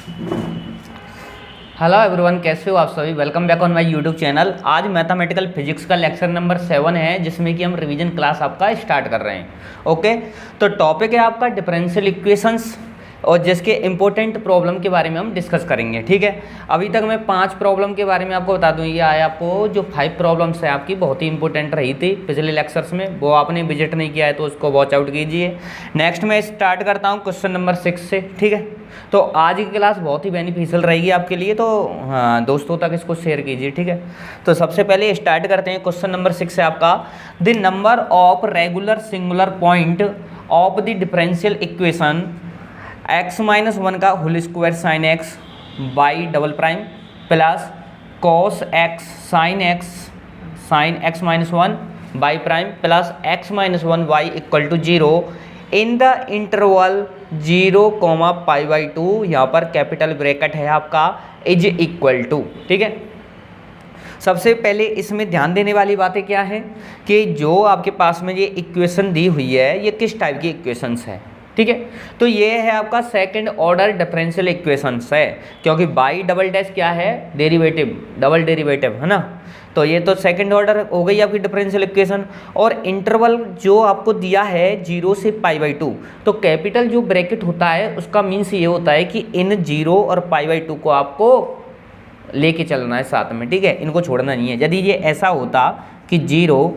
Hello everyone, कैसे हो आप सभी। Welcome back on my YouTube channel. आज मैथमेटिकल फिजिक्स का लेक्चर नंबर 7 है, जिसमें कि हम रिवीजन क्लास आपका स्टार्ट कर रहे हैं। ओके, तो टॉपिक है आपका डिफरेंशियल इक्वेशंस और जिसके इंपॉर्टेंट प्रॉब्लम के बारे में हम डिस्कस करेंगे। ठीक है, अभी तक मैं 5 प्रॉब्लम के बारे में आपको बता दूं। ये आया आपको जो 5 प्रॉब्लम्स है आपकी बहुत ही इंपॉर्टेंट रही थी पिछले लेक्चर्स में, वो आपने विजिट नहीं किया है तो उसको वॉच आउट कीजिए। नेक्स्ट मैं स्टार्ट करता हूँ क्वेश्चन नंबर 6 से। ठीक है, तो आज की क्लास बहुत ही बेनिफिशियल रहेगी आपके लिए, तो हाँ, दोस्तों तक इसको शेयर कीजिए। ठीक है, तो सबसे पहले स्टार्ट करते हैं। क्वेश्चन नंबर 6 है आपका, the number of regular singular point of the differential equation x-1 का whole square sine x by double prime plus cos x sine x minus 1 by prime plus x-1 y equal to 0 in the interval 0,π/2। यहाँ पर capital bracket है आपका is equal to. ठीक है, सबसे पहले इसमें ध्यान देने वाली बातें क्या है कि जो आपके पास में ये इक्वेशन दी हुई है ये किस टाइप की इक्वेशंस है। ठीक है, तो ये है आपका सेकंड ऑर्डर डिफरेंशियल इक्वेशंस है, क्योंकि बाई डबल डैश क्या है, डेरिवेटिव, डबल डेरिवेटिव है ना। तो ये तो सेकंड ऑर्डर हो गई आपकी डिफरेंशियल इक्वेशन। और इंटरवल जो आपको दिया है 0 से π/2, तो कैपिटल जो ब्रैकेट होता है उसका मीन्स ये होता है कि इन 0 और π/2 को आपको लेके चलना है साथ में। ठीक है, इनको छोड़ना नहीं है। यदि ये ऐसा होता कि 0,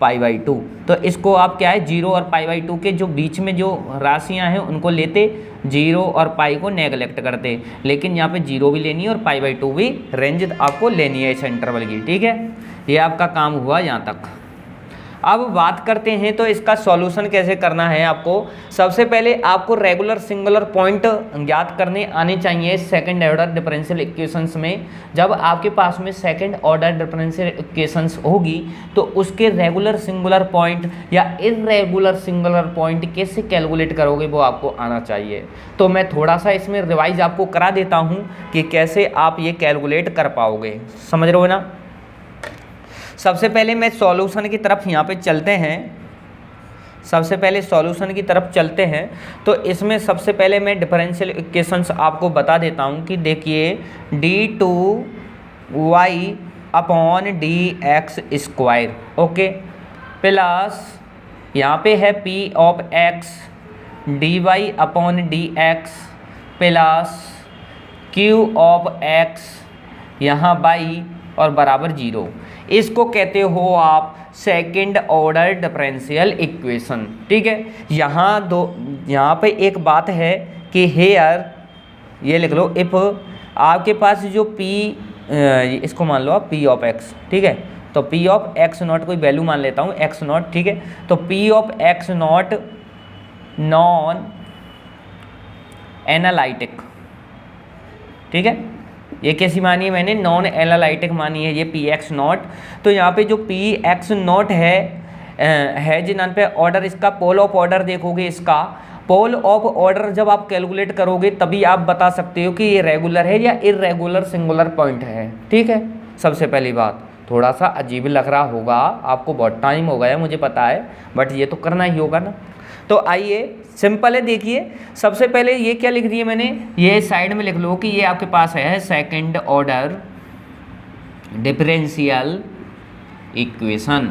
π/2, तो इसको आप क्या है 0 और π/2 के जो बीच में जो राशियां हैं उनको लेते, 0 और पाई को नेगलेक्ट करते, लेकिन यहाँ पे 0 भी लेनी है और π/2 भी रेंज आपको लेनी है इस इंटरवल की। ठीक है, ये आपका काम हुआ यहाँ तक। अब बात करते हैं तो इसका सॉल्यूशन कैसे करना है आपको। सबसे पहले आपको रेगुलर सिंगुलर पॉइंट ज्ञात करने आने चाहिए सेकंड ऑर्डर डिफरेंशियल इक्वेशंस में। जब आपके पास में सेकंड ऑर्डर डिफरेंशियल इक्वेशंस होगी तो उसके रेगुलर सिंगुलर पॉइंट या इर्रेगुलर सिंगुलर पॉइंट कैसे कैलकुलेट करोगे वो आपको आना चाहिए। तो मैं थोड़ा सा इसमें रिवाइज आपको करा देता हूँ कि कैसे आप ये कैलकुलेट कर पाओगे। समझ रहे हो ना। सबसे पहले मैं सॉल्यूशन की तरफ यहाँ पे चलते हैं। सबसे पहले सॉल्यूशन की तरफ चलते हैं तो इसमें सबसे पहले मैं डिफरेंशियल इक्वेशंस आपको बता देता हूँ कि देखिए d2y/dx², ओके, प्लस यहाँ पे है p of x dy/dx plus q of x यहाँ बाई और बराबर 0। इसको कहते हो आप सेकंड ऑर्डर डिफरेंशियल इक्वेशन। ठीक है, यहाँ पे एक बात है कि हेयर ये लिख लो, इफ आपके पास जो p, इसको मान लो आप p ऑफ x। ठीक है, तो p ऑफ x0 कोई वैल्यू मान लेता हूँ x0। ठीक है, तो p of x0 non analytic. ठीक है, ये कैसी मानी है मैंने, नॉन एनालिटिक मानी है ये px0। तो यहाँ पे जो px0 है जिन पे ऑर्डर, इसका पोल ऑफ ऑर्डर देखोगे, इसका पोल ऑफ ऑर्डर जब आप कैलकुलेट करोगे तभी आप बता सकते हो कि ये रेगुलर है या इर्रेगुलर सिंगुलर पॉइंट है। ठीक है, सबसे पहली बात, थोड़ा सा अजीब लग रहा होगा आपको, बहुत टाइम हो गया मुझे पता है, बट ये तो करना ही होगा ना। तो आइए, सिंपल है। देखिए सबसे पहले ये क्या लिख दिया मैंने, ये साइड में लिख लो कि ये आपके पास है सेकंड ऑर्डर डिफरेंशियल इक्वेशन।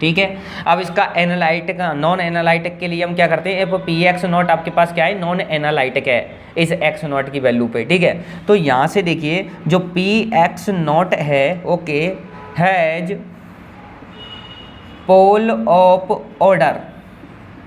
ठीक है, अब इसका एनालिटिक नॉन एनालिटिक के लिए हम क्या करते हैं, px0 आपके पास क्या है, नॉन एनालिटिक है इस x0 की वैल्यू पे। ठीक है, तो यहाँ से देखिए जो px0 है, okay, has pole of order.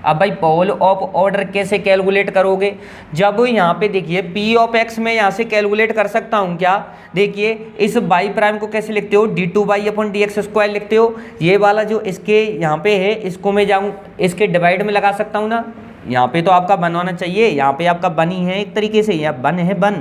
अब भाई पोल ऑफ ऑर्डर कैसे कैलकुलेट करोगे, जब यहाँ पे देखिए p ऑफ x में यहाँ से कैलकुलेट कर सकता हूँ क्या, देखिए इस बाई प्राइम को कैसे लिखते हो, d2y/dx² लिखते हो। ये वाला जो इसके यहाँ पे है इसको मैं जाऊँ इसके डिवाइड में लगा सकता हूँ ना। यहाँ पे तो आपका बनवाना चाहिए, यहाँ पे आपका बन ही है एक तरीके से, यहाँ बन है बन,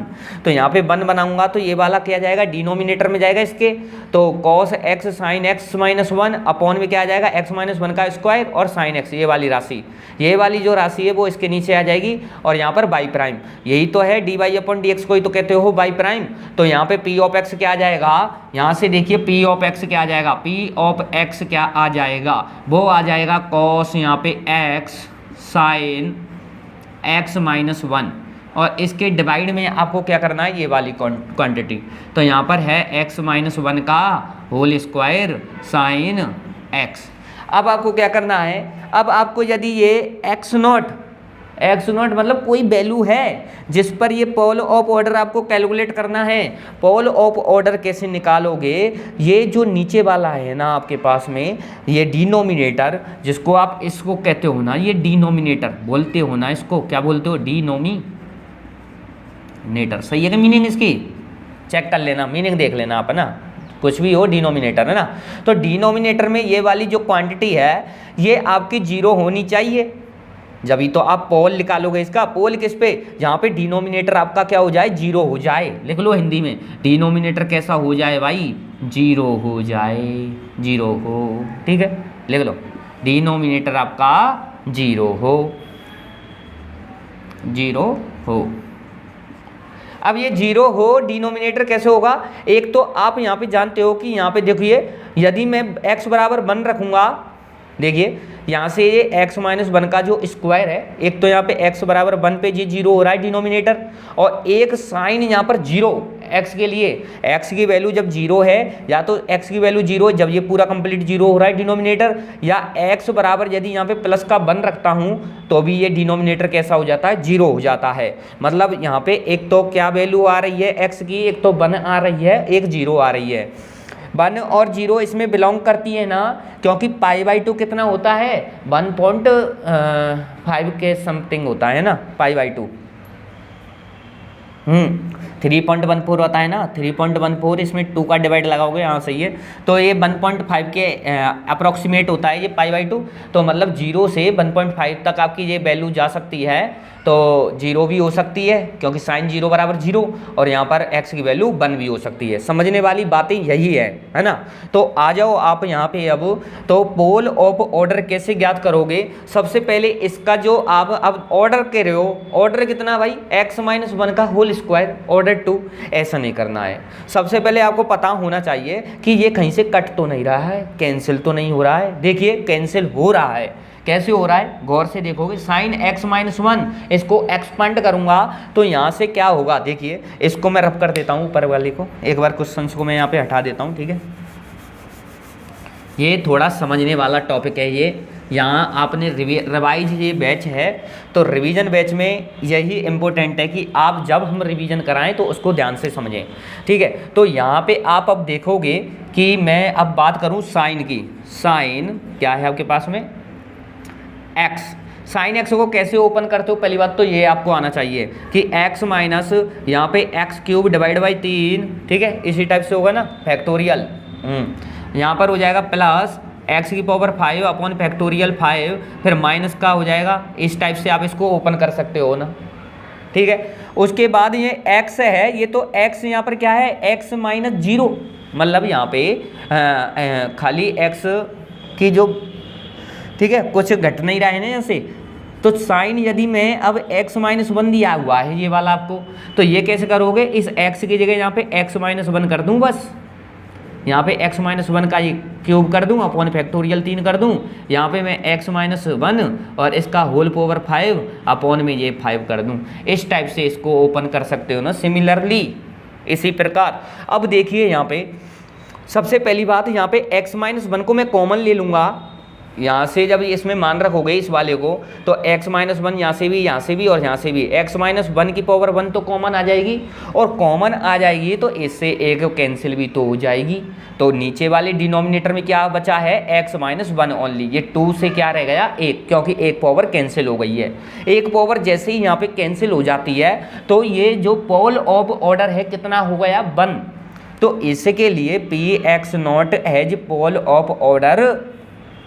तो यहाँ पे बन बनाऊंगा तो ये वाला क्या जाएगा, डिनोमिनेटर में जाएगा इसके, तो cos x sine x minus 1 upon में क्या आ जाएगा, x-1 का स्क्वायर और साइन एक्स, ये वाली राशि, ये वाली जो राशि है वो इसके नीचे आ जाएगी। और यहाँ पर बाई प्राइम, यही तो है dy/dx को ही तो कहते हो बाई प्राइम। तो यहाँ पे p ऑफ x क्या आ जाएगा, यहाँ से देखिए p ऑफ x क्या आ जाएगा, p ऑफ x क्या आ जाएगा, वो आ जाएगा कॉस यहाँ पे x साइन x-1, और इसके डिवाइड में आपको क्या करना है, ये वाली क्वांटिटी। तो यहाँ पर है x माइनस 1 का होल स्क्वायर साइन x। अब आपको क्या करना है, अब आपको यदि ये x नॉट मतलब कोई वैल्यू है जिस पर ये पोल ऑफ ऑर्डर आपको कैलकुलेट करना है। पोल ऑफ ऑर्डर कैसे निकालोगे, ये जो नीचे वाला है ना आपके पास में, ये डिनोमिनेटर, जिसको आप इसको कहते हो ना, ये डिनोमिनेटर बोलते हो ना, इसको क्या बोलते हो, डिनोमिनेटर। सही है क्या मीनिंग इसकी, चेक कर लेना, मीनिंग देख लेना आप ना, कुछ भी हो डिनोमिनेटर है ना। तो डिनोमिनेटर में ये वाली जो क्वांटिटी है ये आपकी 0 होनी चाहिए, जब तो आप पोल निकालोगे इसका। पोल किस पे, जहाँ पे डिनोमिनेटर आपका क्या हो जाए, 0 हो जाए। लिख लो हिंदी में, डिनोमिनेटर कैसा हो जाए भाई, 0 हो जाए, 0 हो, ठीक है, लिख लो डिनोमिनेटर आपका 0 हो, 0 हो। अब ये 0 हो, डिनोमिनेटर कैसे होगा, एक तो आप यहाँ पे जानते हो कि यहाँ पे देखिए, यदि मैं x बराबर 1 रखूँगा, देखिए यहाँ से ये x माइनस 1 का जो स्क्वायर है, एक तो यहाँ पे x बराबर 1 पे जी 0 हो रहा है डिनोमिनेटर, और एक साइन यहाँ पर 0 x के लिए, x की वैल्यू जब 0 है, या तो x की वैल्यू 0 जब ये पूरा कंप्लीट 0 हो रहा है डिनोमिनेटर, या x बराबर यदि यहाँ पे प्लस का 1 रखता हूँ तो भी ये डिनोमिनेटर कैसा हो जाता है, 0 हो जाता है। मतलब यहाँ पे एक तो क्या वैल्यू आ रही है x की, एक तो 1 आ रही है, एक 0 आ रही है। 1 और 0 इसमें बिलोंग करती है ना, क्योंकि π/2 कितना होता है, 1.5 के समथिंग होता है ना, π/2 3.14 होता है ना, 3.14, इसमें 2 का डिवाइड लगाओगे, हाँ सही है। तो ये 1.5 के अप्रॉक्सीमेट होता है ये π/2। तो मतलब 0 से 1.5 तक आपकी ये वैल्यू जा सकती है, तो 0 भी हो सकती है क्योंकि साइन 0 बराबर 0, और यहाँ पर x की वैल्यू 1 भी हो सकती है। समझने वाली बातें यही है ना। तो आ जाओ आप यहाँ पे अब, तो पोल ऑफ ऑर्डर कैसे ज्ञात करोगे। सबसे पहले इसका जो आप अब ऑर्डर कर रहे हो, ऑर्डर कितना भाई, x माइनस 1 का होल स्क्वायर, ऑर्डर 2। ऐसा नहीं करना है, सबसे पहले आपको पता होना चाहिए कि ये कहीं से कट तो नहीं रहा है, कैंसिल तो नहीं हो रहा है। देखिए कैंसिल हो रहा है, कैसे हो रहा है, गौर से देखोगे, साइन x माइनस 1, इसको एक्सपेंड करूंगा तो यहाँ से क्या होगा, देखिए इसको मैं रब कर देता हूँ ऊपर वाले को, एक बार क्वेश्चन को मैं यहाँ पे हटा देता हूँ, ठीक है। ये थोड़ा समझने वाला टॉपिक है ये, यहाँ आपने रिवाइज ये बैच है, तो रिवीजन बैच में यही इम्पोर्टेंट है कि आप जब हम रिवीजन कराएं तो उसको ध्यान से समझें, ठीक है। तो यहाँ पे आप अब देखोगे कि मैं अब बात करूँ साइन की, साइन क्या है आपके पास में, x। साइन x को कैसे ओपन करते हो, पहली बात तो ये आपको आना चाहिए कि x माइनस यहाँ पे x³ डिवाइड बाई 3, ठीक है, इसी टाइप से होगा ना, फैक्टोरियल। यहाँ पर हो जाएगा प्लस x⁵ अपॉन फैक्टोरियल 5, फिर माइनस का हो जाएगा, इस टाइप से आप इसको ओपन कर सकते हो ना, ठीक है। उसके बाद ये x है, ये तो x यहाँ पर क्या है, x माइनस 0, मतलब यहाँ पे खाली x की जो, ठीक है, कुछ घट नहीं रहा है ना जैसे। तो साइन यदि मैं अब x माइनस 1 दिया हुआ है ये वाला आपको, तो ये कैसे करोगे, इस x की जगह यहाँ पे x माइनस 1 कर दूँ, बस यहाँ पे x माइनस 1 का ये क्यूब कर दूँ, अपॉन फैक्टोरियल 3 कर दूँ, यहाँ पे मैं x माइनस 1 और इसका होल पावर 5 अपॉन में ये 5 कर दूँ। इस टाइप से इसको ओपन कर सकते हो ना, सिमिलरली इसी प्रकार। अब देखिए यहाँ पे सबसे पहली बात, यहाँ पे x माइनस 1 को मैं कॉमन ले लूँगा, यहाँ से जब इसमें मान रखोगे इस वाले को, तो x माइनस 1 यहाँ से भी, यहाँ से भी और यहाँ से भी, x माइनस 1 की पावर 1 तो कॉमन आ जाएगी, और कॉमन आ जाएगी तो इससे एक कैंसिल भी तो हो जाएगी। तो नीचे वाले डिनोमिनेटर में क्या बचा है, x माइनस 1 ओनली, ये 2 से क्या रह गया 1, क्योंकि एक पावर कैंसिल हो गई है। एक पावर जैसे ही यहाँ पे कैंसिल हो जाती है तो ये जो पोल ऑफ ऑर्डर है कितना हो गया, 1। तो इसके लिए px0 as pole of order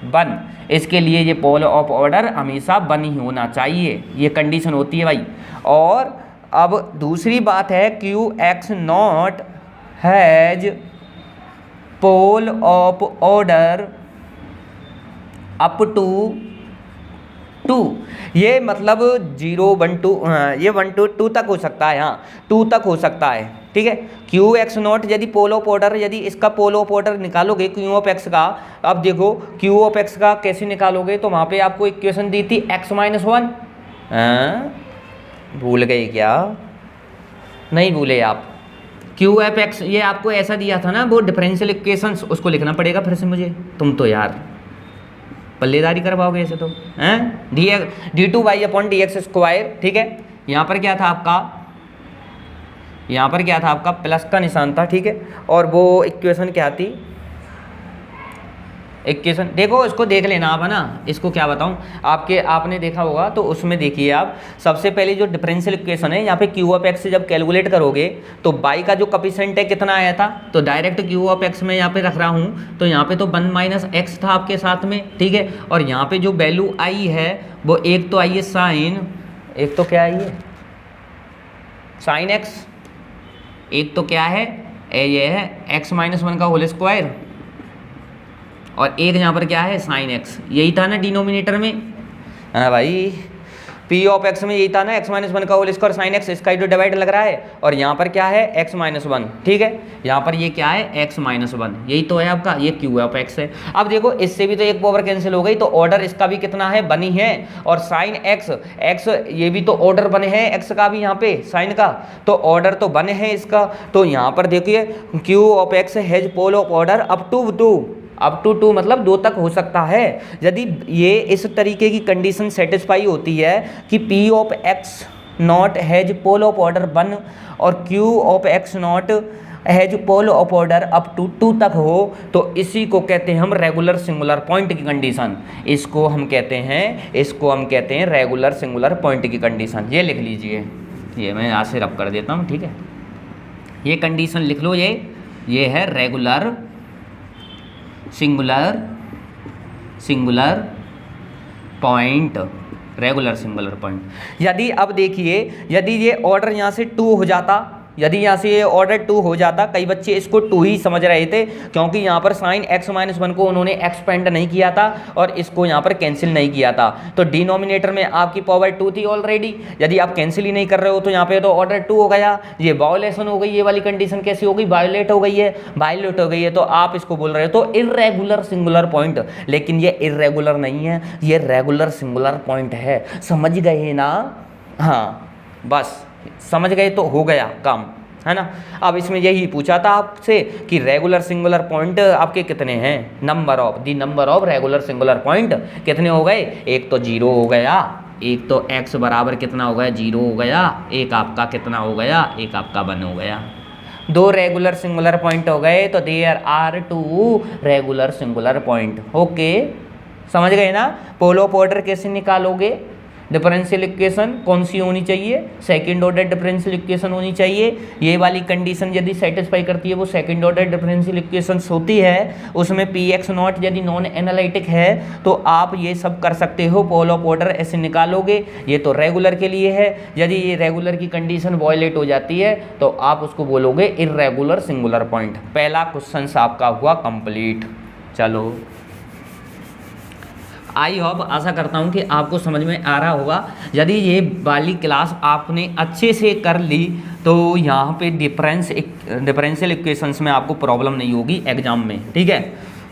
1, इसके लिए ये पोल ऑफ ऑर्डर हमेशा 1 ही होना चाहिए, ये कंडीशन होती है भाई। और अब दूसरी बात है qx0 has pole of order up to 2, ये मतलब 0 1 2, ये 1 2 2 तक हो सकता है, हाँ 2 तक हो सकता है, ठीक है। qx0 यदि पोल ऑफ ऑर्डर, यदि इसका पोल ऑफ ऑर्डर निकालोगे q ऑफ x का, अब देखो q ऑफ x का कैसे निकालोगे, तो वहाँ पे आपको इक्वेशन दी थी x माइनस 1, भूल गए क्या? नहीं भूले आप। क्यू एफ एक्स ये आपको ऐसा दिया था ना वो डिफरेंशियल इक्वेशंस, उसको लिखना पड़ेगा फिर से मुझे। तुम तो यार पल्लेदारी करवाओगे ऐसे तो हैं। d2y/dx², ठीक है। यहाँ पर क्या था आपका, यहाँ पर क्या था आपका प्लस का निशान था, ठीक है। और वो इक्वेशन क्या थी, इक्वेशन देखो इसको देख लेना आप, है ना। इसको क्या बताऊं आपने देखा होगा तो उसमें देखिए आप, सबसे पहले जो डिफरेंशियल इक्वेशन है यहाँ पे क्यू ऑफ एक्स से जब कैलकुलेट करोगे तो बाई का जो कोफिशिएंट है कितना आया था, तो डायरेक्ट क्यू ऑफ एक्स में यहाँ पे रख रहा हूँ, तो यहाँ पे तो 1 - x था आपके साथ में, ठीक है। और यहाँ पे जो वैल्यू आई है वो एक तो आई है साइन, एक तो क्या आई है साइन एक्स, एक तो क्या है ये है x-1 का होल स्क्वायर, और एक यहाँ पर क्या है साइन एक्स। यही था ना डिनोमिनेटर में, हाँ भाई पी ऑफ एक्स में यही था ना x-1 का होल स्क्वायर साइन एक्स, इसका ही तो डिवाइड लग रहा है। और यहाँ पर क्या है x-1, ठीक है। यहाँ पर ये क्या है x-1, यही तो है आपका, ये क्यू ऑफ एक्स है। अब देखो इससे भी तो एक पावर कैंसिल हो गई, तो ऑर्डर इसका भी कितना है, बनी है। और साइन एक्स ये भी तो ऑर्डर बने हैं एक्स का भी, यहाँ पे साइन का तो ऑर्डर तो बने हैं इसका। तो यहाँ पर देखिए Q of x has pole of order up to 2 मतलब 2 तक हो सकता है। यदि ये इस तरीके की कंडीशन सेटिस्फाई होती है कि P of x not has pole of order 1 और Q of x not has pole of order up to 2 तक हो, तो इसी को कहते हैं हम रेगुलर सिंगुलर पॉइंट की कंडीशन। इसको हम कहते हैं रेगुलर सिंगुलर पॉइंट की कंडीशन। ये लिख लीजिए, ये मैं यहाँ से रब कर देता हूँ, ठीक है। ये कंडीशन लिख लो, ये है regular singular point, regular singular point. यदि अब देखिए, यदि ये ऑर्डर यहाँ से 2 हो जाता, यदि यहाँ से ये ऑर्डर 2 हो जाता, कई बच्चे इसको 2 ही समझ रहे थे क्योंकि यहाँ पर साइन x-1 को उन्होंने एक्सपेंड नहीं किया था और इसको यहाँ पर कैंसिल नहीं किया था। तो डिनोमिनेटर में आपकी पावर 2 थी ऑलरेडी, यदि आप कैंसिल ही नहीं कर रहे हो तो यहाँ पे तो ऑर्डर 2 हो गया। ये वायोलेशन हो गई, ये वाली कंडीशन कैसी हो गई, वायोलेट हो गई है, तो आप इसको बोल रहे हो तो इर्रेगुलर सिंगुलर पॉइंट। लेकिन ये इर्रेगुलर नहीं है, ये रेगुलर सिंगुलर पॉइंट है। समझ गए ना? हाँ बस समझ गए तो हो गया काम, है ना। अब इसमें यही पूछा था आपसे कि रेगुलर सिंगुलर पॉइंट आपके कितने हैं, number of regular singular point कितने हो गए। एक तो 0 हो गया, एक तो x बराबर कितना हो गया 0 हो गया, एक आपका कितना हो गया, एक आपका 1 हो गया। 2 रेगुलर सिंगुलर पॉइंट हो गए, तो there are 2 regular singular point. Okay समझ गए ना। पोल ऑफ ऑर्डर कैसे निकालोगे, डिफरेंशियल इक्वेशन कौन सी होनी चाहिए, सेकंड ऑर्डर डिफरेंशियल इक्वेशन होनी चाहिए। ये वाली कंडीशन यदि सेटिस्फाई करती है वो सेकंड ऑर्डर डिफरेंशियल इक्वेशन होती है। उसमें px0 यदि नॉन एनालिटिक है तो आप ये सब कर सकते हो, पोल ऑफ ऑर्डर ऐसे निकालोगे। ये तो रेगुलर के लिए है। यदि ये रेगुलर की कंडीशन वॉयलेट हो जाती है तो आप उसको बोलोगे इर्रेगुलर सिंगुलर पॉइंट। पहला क्वेश्चन आपका हुआ कंप्लीट। चलो आई होप, आशा करता हूँ कि आपको समझ में आ रहा होगा। यदि ये वाली क्लास आपने अच्छे से कर ली तो यहाँ पे डिफरेंशियल इक्वेशंस में आपको प्रॉब्लम नहीं होगी एग्जाम में, ठीक है।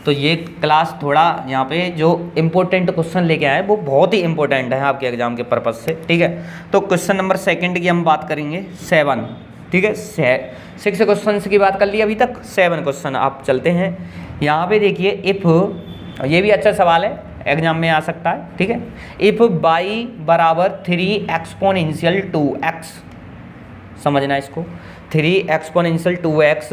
तो ये क्लास थोड़ा यहाँ पे जो इम्पोर्टेंट क्वेश्चन लेके आए वो बहुत ही इंपॉर्टेंट है आपके एग्जाम के पर्पज़ से, ठीक है। तो क्वेश्चन नंबर 2 की हम बात करेंगे 7, ठीक है। 6 क्वेश्चन की बात कर ली अभी तक, 7 क्वेश्चन आप चलते हैं। यहाँ पे देखिए इफ़, ये भी अच्छा सवाल है एग्जाम में आ सकता है, ठीक है। इफ y बराबर 3 एक्सपोनेंशियल 2x, समझना इसको, 3 exponential 2x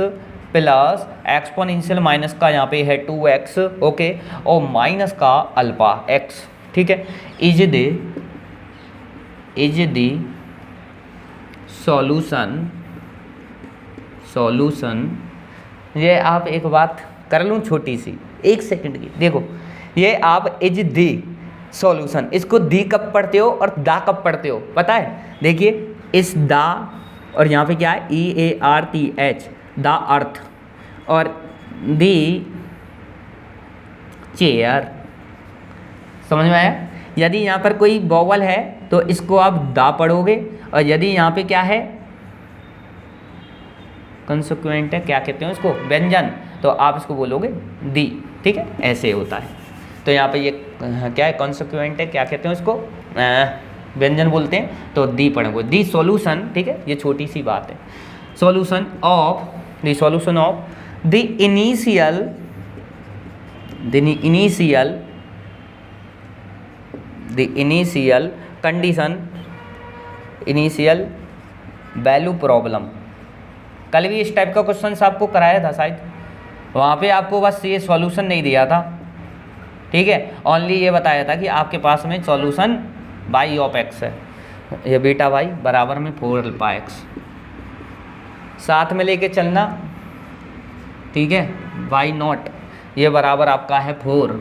plus exponential minus का यहाँ पे है 2x, ओके, और माइनस का अल्फा x, ठीक है, इज द सॉल्यूशन। ये आप एक बात कर लूँ छोटी सी, 1 सेकंड की, देखो ये आप इज दी सॉल्यूशन, इसको दी कब पढ़ते हो और दा कब पढ़ते हो पता है। देखिए इस दा और यहाँ पे क्या है EARTH, दा अर्थ, और दी चेयर, समझ में आया। यदि यहाँ पर कोई वॉवल है तो इसको आप दा पढ़ोगे, और यदि यहाँ पे क्या है कंसिक्वेंट है, क्या कहते हो इसको, व्यंजन, तो आप इसको बोलोगे दी, ठीक है। ऐसे होता है। तो यहाँ पे ये क्या है, कॉन्सिक्वेंट है, क्या कहते हैं इसको, व्यंजन बोलते हैं, तो दी पढ़ोगे, दी सॉल्यूशन, ठीक है, ये छोटी सी बात है। Solution of the initial condition, initial value problem. कल भी इस टाइप का क्वेश्चन आपको कराया था शायद, वहाँ पे आपको बस ये सॉल्यूशन नहीं दिया था, ठीक है, ओनली ये बताया था कि आपके पास में सॉल्यूशन बाई ऑफ एक्स है, ये बीटा वाई बराबर में 4 अल्फा एक्स, साथ में लेके चलना, ठीक है, वाई नॉट ये बराबर आपका है 4,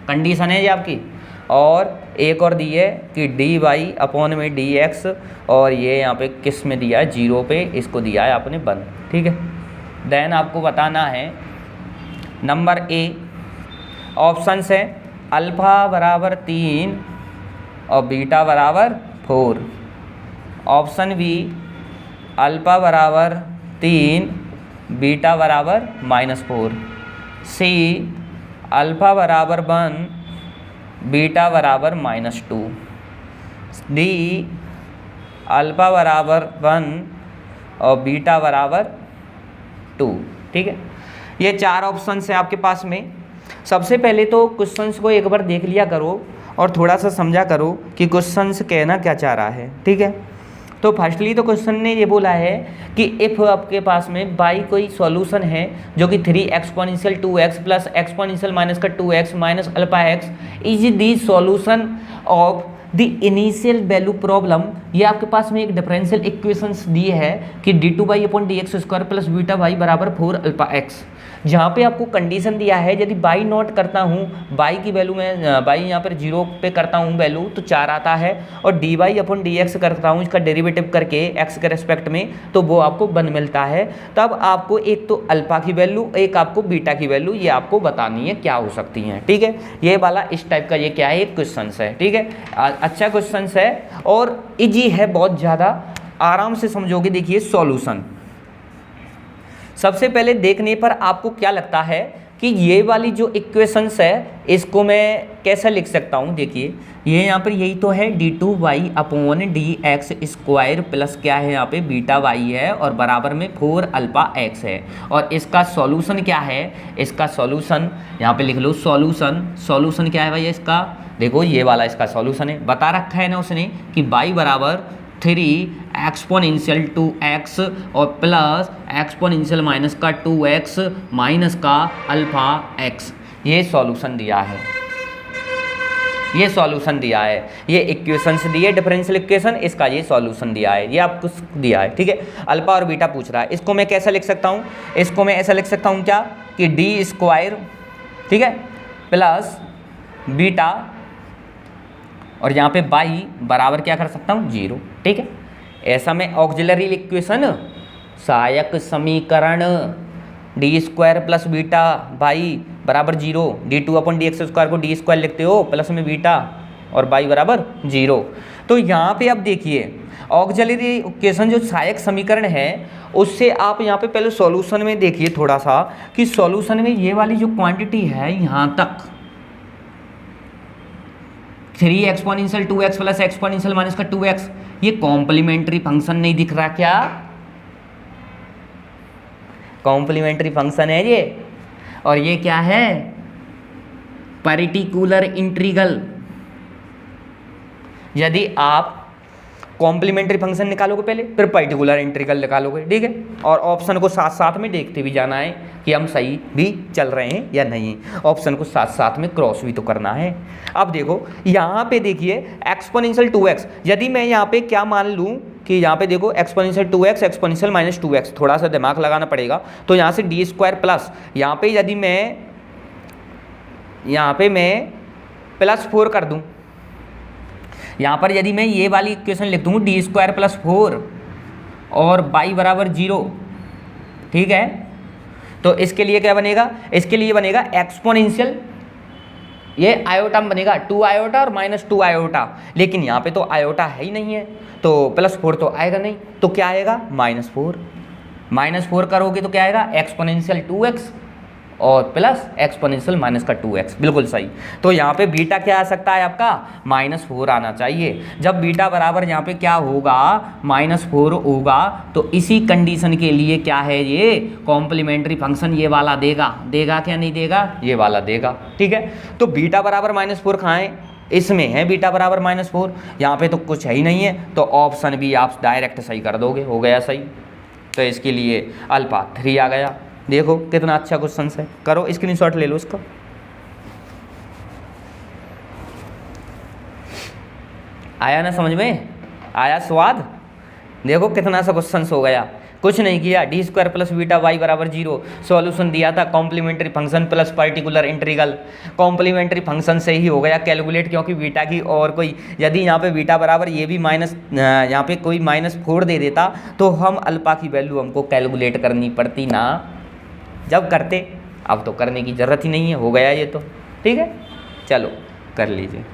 कंडीशन है ये आपकी। और एक और दी है कि डी वाई अपॉन में डी एक्स, और ये यहाँ पे किस में दिया है, 0 पे, इसको दिया है आपने 1, ठीक है। देन आपको बताना है नंबर ए, ऑप्शंस है अल्फ़ा बराबर 3 और बीटा बराबर 4। ऑप्शन बी अल्फ़ा बराबर 3 बीटा बराबर -4। सी अल्फ़ा बराबर 1 बीटा बराबर -2। डी अल्फ़ा बराबर 1 और बीटा बराबर 2, ठीक है। ये 4 ऑप्शंस हैं आपके पास में। सबसे पहले तो क्वेश्चंस को एक बार देख लिया करो और थोड़ा सा समझा करो कि क्वेश्चंस कहना क्या चाह रहा है, ठीक है। तो फर्स्टली तो क्वेश्चन ने ये बोला है कि इफ़ आपके पास में बाई कोई सॉल्यूशन है जो कि 3 exponential 2x plus exponential minus का 2x minus alpha x is the solution of the initial value problem. ये आपके पास में एक डिफरेंशियल इक्वेशंस दी है कि d2y/dx² प्लस बीटा y बराबर 4 अल्फा एक्स, जहाँ पे आपको कंडीशन दिया है यदि बाई नॉट करता हूँ, बाई की वैल्यू में बाई यहाँ पर 0 पे करता हूँ वैल्यू तो 4 आता है, और dy/dx करता हूँ इसका डेरिवेटिव करके x के रेस्पेक्ट में तो वो आपको 1 मिलता है। तब आपको एक तो अल्फा की वैल्यू, एक आपको बीटा की वैल्यू, ये आपको बतानी है क्या हो सकती हैं, ठीक है। ये वाला इस टाइप का ये क्या है, एक क्वेश्चन है, ठीक है। अच्छा क्वेश्चन है और इजी है, बहुत ज़्यादा आराम से समझोगे। देखिए सॉल्यूशन, सबसे पहले देखने पर आपको क्या लगता है कि ये वाली जो इक्वेशंस है इसको मैं कैसे लिख सकता हूँ। देखिए ये यहाँ पर यही तो है d2y/dx² प्लस क्या है यहाँ पे बीटा वाई है और बराबर में 4 अल्फा एक्स है, और इसका सॉल्यूशन क्या है, इसका सॉल्यूशन यहाँ पे लिख लो, सॉल्यूशन क्या है भाई इसका, देखो ये वाला इसका सॉल्यूशन है, बता रखा है ना उसने कि y बराबर 3 एक्सपोनेंशियल 2x और प्लस एक्सपोनेंशियल माइनस का 2x माइनस का अल्फा x, ये सॉल्यूशन दिया है, ये सॉल्यूशन दिया है, ये इक्वेशंस दिए डिफरेंशियल इक्वेशन, इसका ये सॉल्यूशन दिया है, ये आपको दिया है, ठीक है। अल्फा और बीटा पूछ रहा है, इसको मैं कैसे लिख सकता हूँ, इसको मैं ऐसा लिख सकता हूँ क्या कि d², ठीक है, प्लस बीटा और यहाँ पे बाई बराबर क्या कर सकता हूँ 0, ठीक है। ऐसा मैं ऑक्सिलरी इक्वेशन, सहायक समीकरण d² प्लस बीटा बाई बराबर 0, d2/dx² को d² लिखते हो प्लस में बीटा और बाई बराबर 0। तो यहाँ पे अब देखिए ऑक्सिलरी इक्वेशन जो सहायक समीकरण है उससे आप यहाँ पे पहले सॉल्यूशन में देखिए थोड़ा सा कि सॉल्यूशन में ये वाली जो क्वांटिटी है यहाँ तक 3 exponential 2x plus exponential minus का 2x, ये कॉम्प्लीमेंट्री फंक्शन नहीं दिख रहा क्या, कॉम्प्लीमेंट्री फंक्शन है ये, और ये क्या है पर्टिकुलर इंटीग्रल। यदि आप कॉम्प्लीमेंट्री फंक्शन निकालोगे पहले फिर पर्टिकुलर इंटीग्रल निकालोगे, ठीक है, और ऑप्शन को साथ साथ में देखते भी जाना है कि हम सही भी चल रहे हैं या नहीं, ऑप्शन को साथ साथ में क्रॉस भी तो करना है। अब देखो यहाँ पे देखिए एक्सपोनेंशियल 2x, यदि मैं यहाँ पे क्या मान लूँ कि यहाँ पे देखो exponential 2x exponential minus 2x, थोड़ा सा दिमाग लगाना पड़ेगा, तो यहाँ से d² प्लस यहाँ पे यदि मैं +4 कर दूँ, यहाँ पर यदि मैं ये वाली इक्वेशन लिख दूँ d² प्लस 4 और y बराबर 0, ठीक है, तो इसके लिए क्या बनेगा, इसके लिए बनेगा एक्सपोनेंशियल, ये आयोटा बनेगा 2 आयोटा और -2 आयोटा, लेकिन यहाँ पे तो आयोटा है ही नहीं है तो +4 तो आएगा नहीं, तो क्या आएगा -4 करोगे तो क्या आएगा एक्सपोनेंशियल 2x और प्लस एक्सपोनेंशियल माइनस का 2x, बिल्कुल सही। तो यहाँ पे बीटा क्या आ सकता है आपका -4 आना चाहिए। जब बीटा बराबर यहाँ पे क्या होगा -4 होगा तो इसी कंडीशन के लिए क्या है ये कॉम्प्लीमेंट्री फंक्शन ये वाला देगा, देगा क्या नहीं देगा, ये वाला देगा। ठीक है, तो बीटा बराबर -4 खाएं, इसमें है बीटा बराबर -4, यहाँ पे तो कुछ है ही नहीं है, तो ऑप्शन भी आप डायरेक्ट सही कर दोगे, हो गया सही। तो इसके लिए अल्फा 3 आ गया। देखो कितना अच्छा क्वेश्चन है, करो स्क्रीनशॉट ले लो इसका। आया ना समझ में, आया स्वाद। देखो कितना सा क्वेश्चन हो गया, कुछ नहीं किया, d² + बीटा y = 0 सॉल्यूशन दिया था, complementary function plus particular integral, complementary function से ही हो गया कैलकुलेट, क्योंकि बीटा की और कोई यदि यहाँ पे बीटा बराबर ये भी माइनस यहाँ पे कोई -4 दे देता तो हम अल्फा की वैल्यू हमको कैलकुलेट करनी पड़ती ना, जब करते, अब तो करने की ज़रूरत ही नहीं है, हो गया ये तो। ठीक है, चलो कर लीजिए।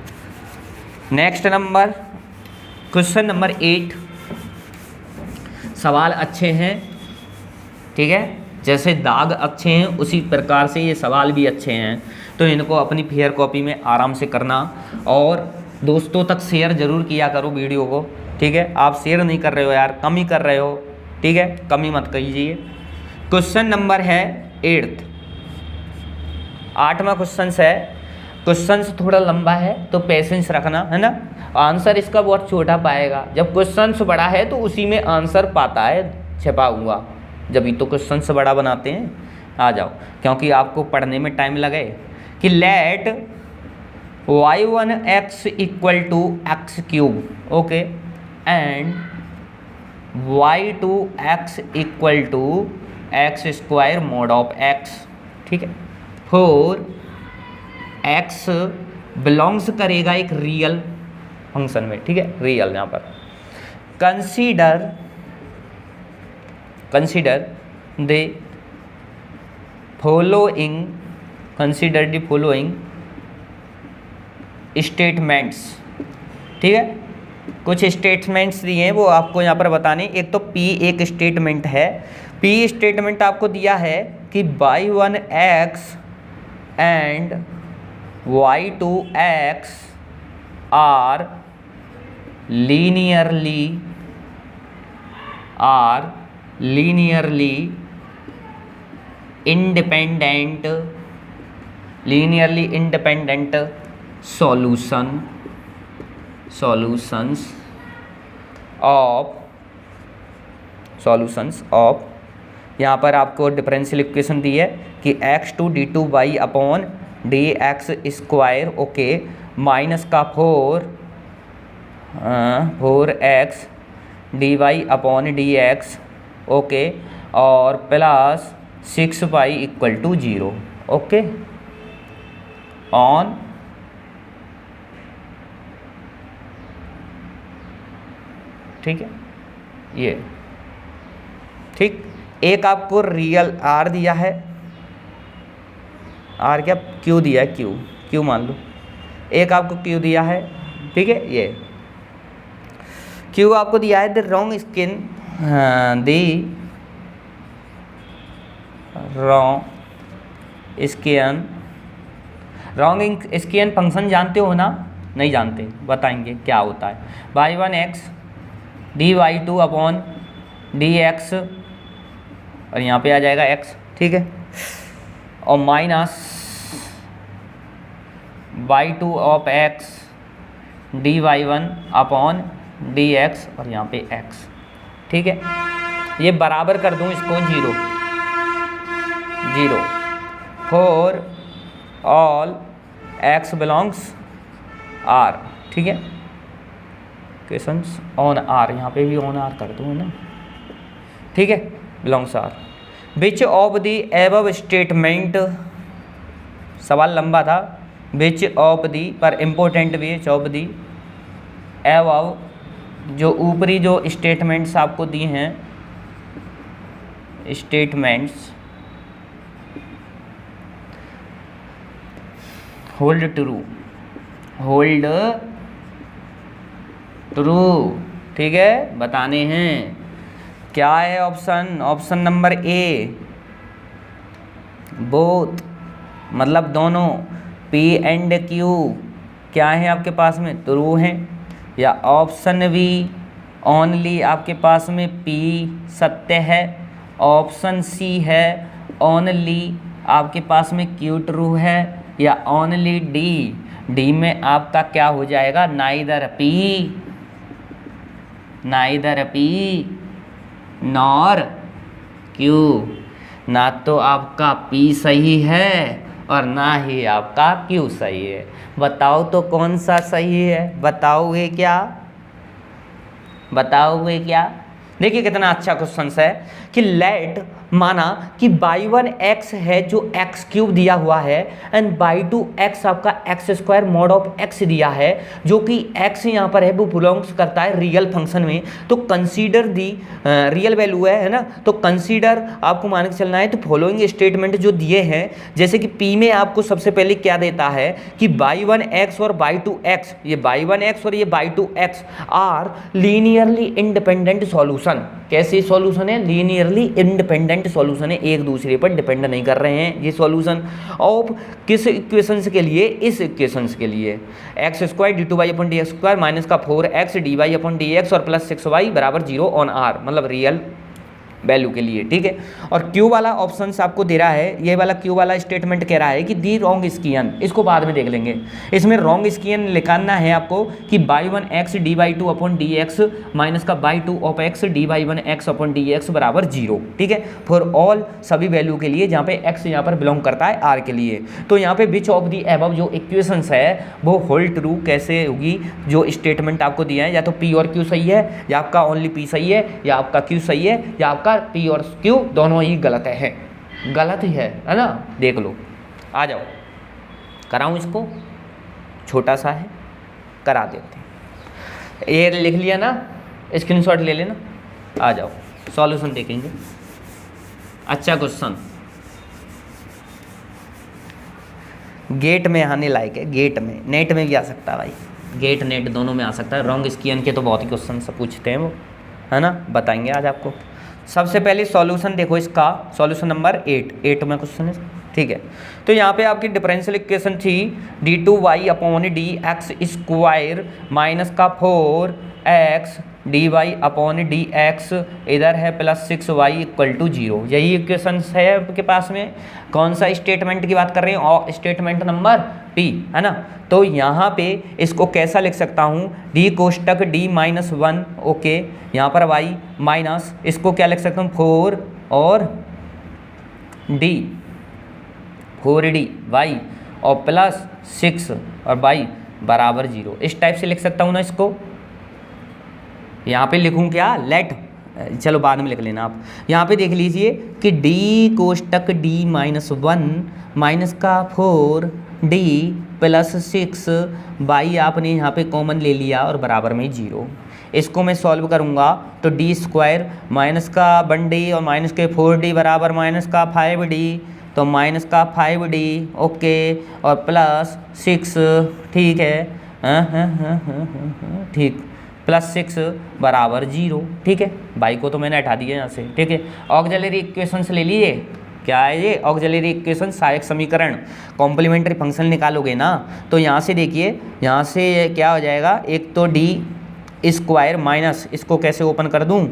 Next number, question number 8। सवाल अच्छे हैं, ठीक है, जैसे दाग अच्छे हैं उसी प्रकार से ये सवाल भी अच्छे हैं, तो इनको अपनी फेयर कॉपी में आराम से करना और दोस्तों तक शेयर ज़रूर किया करो वीडियो को। ठीक है, आप शेयर नहीं कर रहे हो यार, कम ही कर रहे हो। ठीक है, कमी मत कीजिए। क्वेश्चन नंबर है 8th, 8वां क्वेश्चन है। क्वेश्चन थोड़ा लंबा है तो पेशेंस रखना, है ना। आंसर इसका बहुत छोटा पाएगा, जब क्वेश्चन बड़ा है तो उसी में आंसर पाता है छिपा हुआ, जब ही तो क्वेश्चन बड़ा बनाते हैं। आ जाओ, क्योंकि आपको पढ़ने में टाइम लगे। कि let y1x = x³ okay and y2x = x² mod of x। ठीक है, फोर x बिलोंग्स करेगा एक रियल फंक्शन में। ठीक है, रियल यहाँ पर कंसीडर द फॉलोइंग स्टेटमेंट्स। ठीक है, कुछ स्टेटमेंट्स दिए हैं वो आपको यहाँ पर बताने। एक तो P एक स्टेटमेंट है, P स्टेटमेंट आपको दिया है कि y1x and y2x are linearly independent solutions of यहाँ पर आपको डिफरेंशियल इक्वेशन दी है कि x2 d2y/dx², ओके, माइनस का 4x dy/dx, ओके, और प्लस 6y = 0, ओके, ऑन ठीक है ये। ठीक, एक आपको रियल r दिया है, r क्या q दिया है, q मान लो, एक आपको q दिया है। ठीक है, ये q आपको दिया है द रॉन्ग स्केन फंक्शन जानते हो ना, नहीं जानते, बताएंगे क्या होता है। y1x dy2/dx और यहाँ पे आ जाएगा x, ठीक है, और माइनस y2(x) dy1/dx और यहाँ पे x। ठीक है, ये बराबर कर दूँ इसको 0 for all x belongs r। ठीक है, क्वेश्चंस ऑन r, यहाँ पे भी ऑन r कर दूँ ना। ठीक है, belongs r। Which of the above statement, सवाल लंबा था, विच ऑफ दी पर important which of the above, जो ऊपरी जो स्टेटमेंट्स आपको दिए हैं, स्टेटमेंट्स होल्ड ट्रू। ठीक है, बताने हैं क्या है ऑप्शन नंबर ए, बोथ मतलब दोनों, P एंड Q क्या है आपके पास में, ट्रू है। या ऑप्शन बी ओनली आपके पास में P सत्य है। ऑप्शन सी है ओनली आपके पास में Q ट्रू है। या ओनली डी में आपका क्या हो जाएगा, नाइदर P नॉर Q। ना तो आपका P सही है और ना ही आपका Q सही है। बताओ तो कौन सा सही है, बताओगे क्या? देखिए कितना अच्छा क्वेश्चन है कि लेट माना कि y1 x है जो x क्यूब दिया हुआ है एंड y2 x आपका x square mod of x दिया है, जो कि x यहाँ पर है वो बिलोंग्स करता है रियल फंक्शन में। तो कंसीडर दी रियल वैल्यू है ना, तो कंसीडर आपको मान के चलना है। तो फॉलोइंग स्टेटमेंट जो दिए हैं, जैसे कि p में आपको सबसे पहले क्या देता है कि y1 x और y2 x, ये y1 x और ये y2 x are linearly independent solution. कैसे सॉल्यूशन है, लीनियरली इंडिपेंडेंट सॉल्यूशन है, एक दूसरे पर डिपेंड नहीं कर रहे हैं ये सॉल्यूशन। ऑफ किस इक्वेशंस के लिए, इस इक्वेशंस के लिए x square d two y upon d x square minus का 4x d y upon d x और प्लस 6y बराबर 0 ऑन आर, मतलब रियल वैल्यू के लिए, ठीक है। और Q वाला ऑप्शन आपको दे रहा है, ये वाला Q वाला स्टेटमेंट कह रहा है कि दी रॉन्ग स्कियन, इसको बाद में देख लेंगे। इसमें रॉन्ग स्कियन लिखाना है आपको कि y1 x d y two upon d x minus का y2 of x d y one x upon d x बराबर 0, ठीक है, फॉर ऑल सभी वैल्यू के लिए जहाँ पे x यहाँ पर बिलोंग करता है r के लिए। तो यहाँ पे विच ऑफ दी एबव जो इक्वेशंस है वो होल्ड ट्रू कैसे होगी, जो स्टेटमेंट आपको दिया है, या तो P और Q सही है, या आपका ओनली P सही है, या आपका Q सही है, या आपका P और Q दोनों ही गलत है, गलत ही है ना। देख लो, आ जाओ कराऊं इसको, छोटा सा है करा देते हैं। ये लिख लिया ना, स्क्रीनशॉट ले लेना, आ जाओ सॉल्यूशन देखेंगे। अच्छा क्वेश्चन, गेट में आने लायक है, गेट में, नेट में भी आ सकता है भाई, गेट नेट दोनों में आ सकता है। रॉन्ग स्कियन के तो बहुत ही क्वेश्चन सब पूछते हैं वो, है ना, बताएंगे आज आपको। सबसे पहले सॉल्यूशन देखो इसका, सॉल्यूशन नंबर 8 में क्वेश्चन है, ठीक है। तो यहाँ पे आपकी डिफरेंशियल इक्वेशन थी d2y upon d x square minus का 4x d y upon d x, इधर है प्लस 6y इक्वल टू 0। यही इक्वेशन है आपके पास में। कौन सा स्टेटमेंट की बात कर रहे हैं, और स्टेटमेंट नंबर P, है ना। तो यहाँ पे इसको कैसा लिख सकता हूँ, d कोष्टक d माइनस 1, ओके, यहाँ पर y माइनस, इसको क्या लिख सकता हूँ 4 और d 4d y और प्लस 6 और y बराबर 0, इस टाइप से लिख सकता हूँ ना इसको। यहाँ पे लिखूँ क्या, लेट, चलो बाद में लिख लेना आप। यहाँ पे देख लीजिए कि d कोष्टक d माइनस 1 माइनस का 4d प्लस 6 y आपने यहाँ पे कॉमन ले लिया और बराबर में 0। इसको मैं सॉल्व करूँगा तो d स्क्वायर माइनस का 1d और माइनस के 4d बराबर माइनस का 5d, तो माइनस का 5d, ओके, और प्लस 6, ठीक है, ठीक, प्लस 6 बराबर 0, ठीक है। बाई को तो मैंने हटा दिया यहाँ से, ठीक है। ऑक्सिलरी इक्वेशंस ले लीजिए, क्या है ये ऑक्सिलरी इक्वेशन, सहायक समीकरण, कॉम्प्लीमेंट्री फंक्शन निकालोगे ना, तो यहाँ से देखिए, यहाँ से क्या हो जाएगा, एक तो डी स्क्वायर माइनस, इसको कैसे ओपन कर दूँ,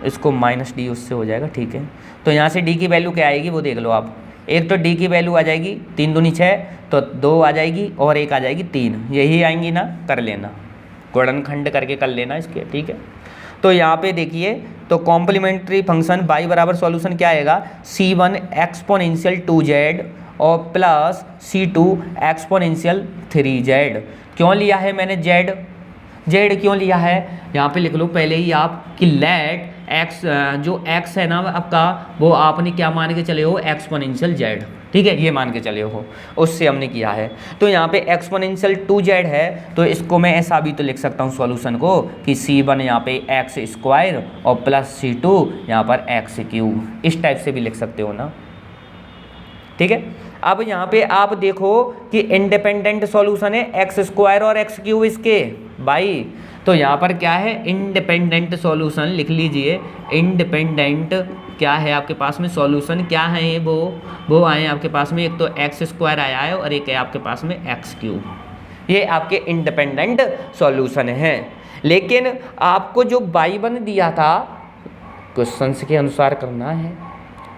इसको माइनस डी उससे हो जाएगा, ठीक है। तो यहाँ से डी की वैल्यू क्या आएगी वो देख लो आप, एक तो डी की वैल्यू आ जाएगी 3 दूनी 6, तो 2 आ जाएगी और एक आ जाएगी 3, यही आएंगी ना, कर लेना, गुणनखंड करके कर लेना इसके, ठीक है। तो यहाँ पे देखिए, तो कॉम्प्लीमेंट्री फंक्शन y बराबर सॉल्यूशन क्या आएगा, c1 एक्सपोनेंशियल 2z और प्लस c2 एक्सपोनेंशियल 3z। क्यों लिया है मैंने z क्यों लिया है, यहाँ पे लिख लो पहले ही आप कि लेट x, जो x है ना आपका, वो आपने क्या मान के चले हो, एक्सपोनेंशियल z, ठीक है, ये मान के चले हो, उससे हमने किया है। तो यहाँ पे एक्सपोनेंशियल 2z है, तो इसको मैं ऐसा भी तो लिख सकता हूँ सॉल्यूशन को कि c1 यहाँ पे एक्स स्क्वायर और प्लस c2 यहाँ पर एक्स क्यूब, इस टाइप से भी लिख सकते हो ना, ठीक है। अब यहाँ पे आप देखो कि इंडिपेंडेंट सॉल्यूशन है एक्स स्क्वायर और एक्स क्यूब इसके भाई, तो यहाँ पर क्या है, इंडिपेंडेंट सॉल्यूशन लिख लीजिए, इंडिपेंडेंट क्या है आपके पास में सॉल्यूशन, क्या है ये वो आए हैं आपके पास में, एक तो एक्स स्क्वायर आया है और एक है आपके पास में एक्स क्यूब। ये आपके इंडिपेंडेंट सॉल्यूशन है। लेकिन आपको जो y1 दिया था क्वेश्चन के अनुसार करना है,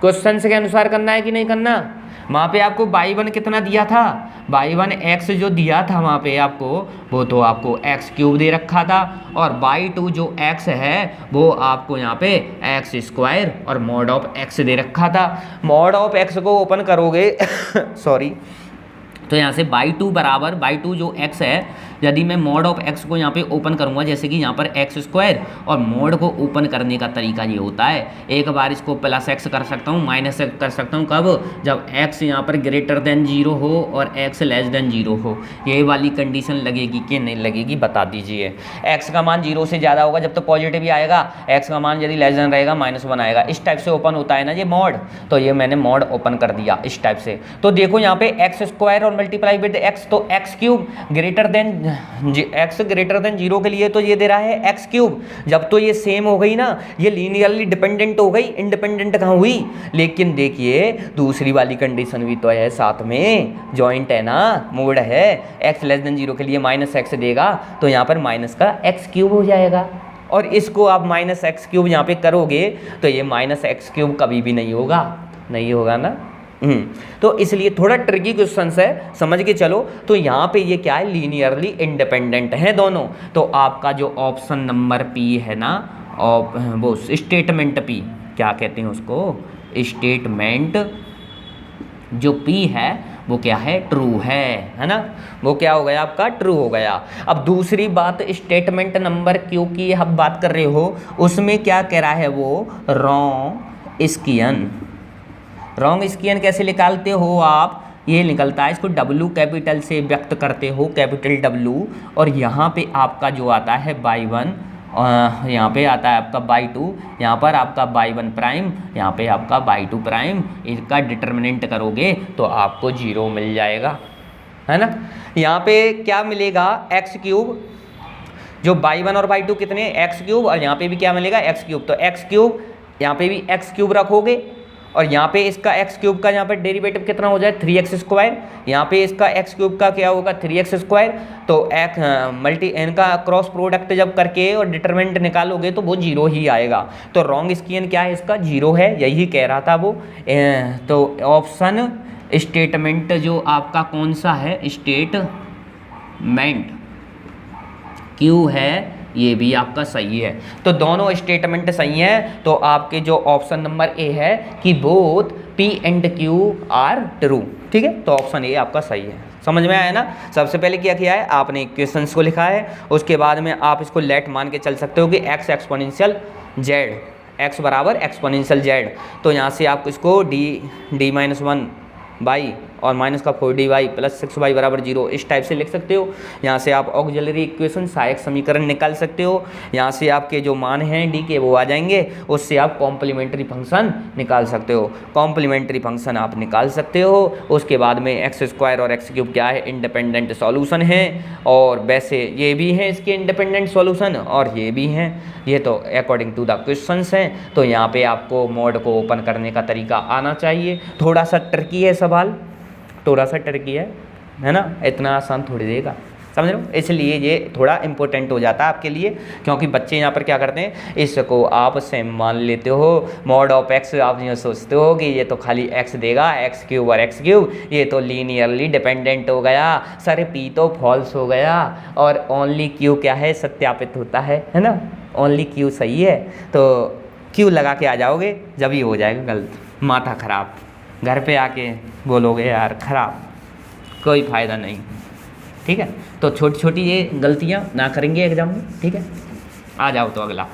क्वेश्चन के अनुसार करना है कि नहीं करना। वहाँ पे आपको y1 कितना दिया था, y1 x जो दिया था वहाँ पे आपको, वो तो आपको एक्स क्यूब दे रखा था, और y2 जो x है वो आपको यहाँ पे एक्स स्क्वायर और मॉड ऑफ x दे रखा था। मॉड ऑफ x को ओपन करोगे सॉरी, तो यहाँ से y2 बराबर y2 जो x है, यदि मैं मॉड ऑफ x को यहाँ पे ओपन करूँगा, जैसे कि यहाँ पर एक्स स्क्वायर, और मॉड को ओपन करने का तरीका ये होता है, एक बार इसको प्लस x कर सकता हूँ, माइनस x कर सकता हूँ, कब, जब x यहाँ पर ग्रेटर देन 0 हो और x लेस देन 0 हो। ये वाली कंडीशन लगेगी कि नहीं लगेगी बता दीजिए। x का मान 0 से ज़्यादा होगा जब तो पॉजिटिव ही आएगा, x का मान यदि लेस देन रहेगा -1 आएगा। इस टाइप से ओपन होता है ना ये मॉड, तो ये मैंने मॉड ओपन कर दिया इस टाइप से। तो देखो यहाँ पे एक्स स्क्वायर और मल्टीप्लाई विद x, तो x cube greater than x greater than 0 के लिए तो ये दे रहा है एक्स क्यूब। जब तो ये सेम हो गई ना, ये लीनियरली डिपेंडेंट हो गई, इंडिपेंडेंट कहाँ हुई। लेकिन देखिए दूसरी वाली कंडीशन भी तो है साथ में, जॉइंट है ना, मोड है, x लेस देन 0 के लिए -x देगा, तो यहाँ पर माइनस का एक्स क्यूब हो जाएगा। और इसको आप -x क्यूब यहाँ पे करोगे तो ये -x क्यूब कभी भी नहीं होगा, नहीं होगा ना। तो इसलिए थोड़ा ट्रिकी क्वेश्चन है, समझ के चलो। तो यहाँ पे ये क्या है, लीनियरली इंडिपेंडेंट है दोनों। तो आपका जो ऑप्शन नंबर पी है ना, वो स्टेटमेंट पी, क्या कहते हैं उसको, स्टेटमेंट जो पी है वो क्या है, ट्रू है ना, वो क्या हो गया आपका, ट्रू हो गया। अब दूसरी बात स्टेटमेंट नंबर क्यू की आप बात कर रहे हो, उसमें क्या कह रहा है वो, रॉन्ग स्कियन। रॉन्ग स्कियन कैसे निकालते हो आप, ये निकलता है, इसको W कैपिटल से व्यक्त करते हो, कैपिटल W, और यहाँ पे आपका जो आता है y1, यहाँ पे आता है आपका y2, यहाँ पर आपका y1 प्राइम, यहाँ पे आपका y2 प्राइम, इसका डिटर्मिनेंट करोगे तो आपको 0 मिल जाएगा, है ना। यहाँ पे क्या मिलेगा, एक्स क्यूब, जो y1 और y2 कितने, एक्स क्यूब, और यहाँ पे भी क्या मिलेगा, एक्स क्यूब। तो एक्स क्यूब यहाँ पे भी एक्स क्यूब रखोगे, और यहाँ पे इसका एक्स क्यूब का यहाँ पर डेरिवेटिव कितना हो जाए, 3x स्क्वायर। यहाँ पे इसका एक्स क्यूब का क्या होगा, 3x स्क्वायर। तो इनका क्रॉस प्रोडक्ट जब करके और डिटरमिनेंट निकालोगे तो वो 0 ही आएगा। तो रॉन्ग स्कियन क्या है, इसका 0 है, यही कह रहा था वो। तो ऑप्शन स्टेटमेंट जो आपका कौन सा है, स्टेटमेंट क्यू है, ये भी आपका सही है। तो दोनों स्टेटमेंट सही हैं। तो आपके जो ऑप्शन नंबर ए है कि both P and Q are true, ठीक है। तो ऑप्शन ए आपका सही है। समझ में आया ना। सबसे पहले क्या किया है आपने, इक्वेशंस को लिखा है, उसके बाद में आप इसको लेट मान के चल सकते हो कि x एक्सपोनेंशियल z, x बराबर एक्सपोनेंशियल z। तो यहाँ से आप इसको d-1 बाई और माइनस का 4dy प्लस 6y बराबर 0 इस टाइप से लिख सकते हो। यहाँ से आप ऑक्सिलरी इक्वेशन सहायक समीकरण निकाल सकते हो। यहाँ से आपके जो मान हैं डी के वो आ जाएंगे, उससे आप कॉम्प्लीमेंट्री फंक्शन निकाल सकते हो। कॉम्प्लीमेंट्री फंक्शन आप निकाल सकते हो। उसके बाद में एक्स स्क्वायर और एक्स क्यूब क्या है, इंडिपेंडेंट सॉल्यूशन है। और वैसे ये भी हैं इसके इंडिपेंडेंट सॉल्यूशन और ये भी हैं, ये तो अकॉर्डिंग टू द क्वेश्चंस हैं। तो यहाँ पे आपको मोड को ओपन करने का तरीका आना चाहिए। थोड़ा सा ट्रिकी है सवाल, थोड़ा सा ट्रिकी है ना, इतना आसान थोड़ी देगा, समझ लो। इसलिए ये थोड़ा इंपॉर्टेंट हो जाता है आपके लिए, क्योंकि बच्चे यहाँ पर क्या करते हैं, इसको आप सेम मान लेते हो। मॉड ऑफ एक्स आप ये सोचते हो कि ये तो खाली एक्स देगा, एक्स क्यूब और एक्स क्यूब, ये तो लीनियरली डिपेंडेंट हो गया सर, पी तो फॉल्स हो गया और ओनली क्यू क्या है, सत्यापित होता है ना, ओनली क्यू सही है। तो क्यू लगा के आ जाओगे, जब ही हो जाएगा गलत, माथा खराब, घर पे आके बोलोगे यार खराब, कोई फ़ायदा नहीं, ठीक है। तो छोटी छोटी ये गलतियाँ ना करेंगे एग्जाम में, ठीक है। आ जाओ तो अगला,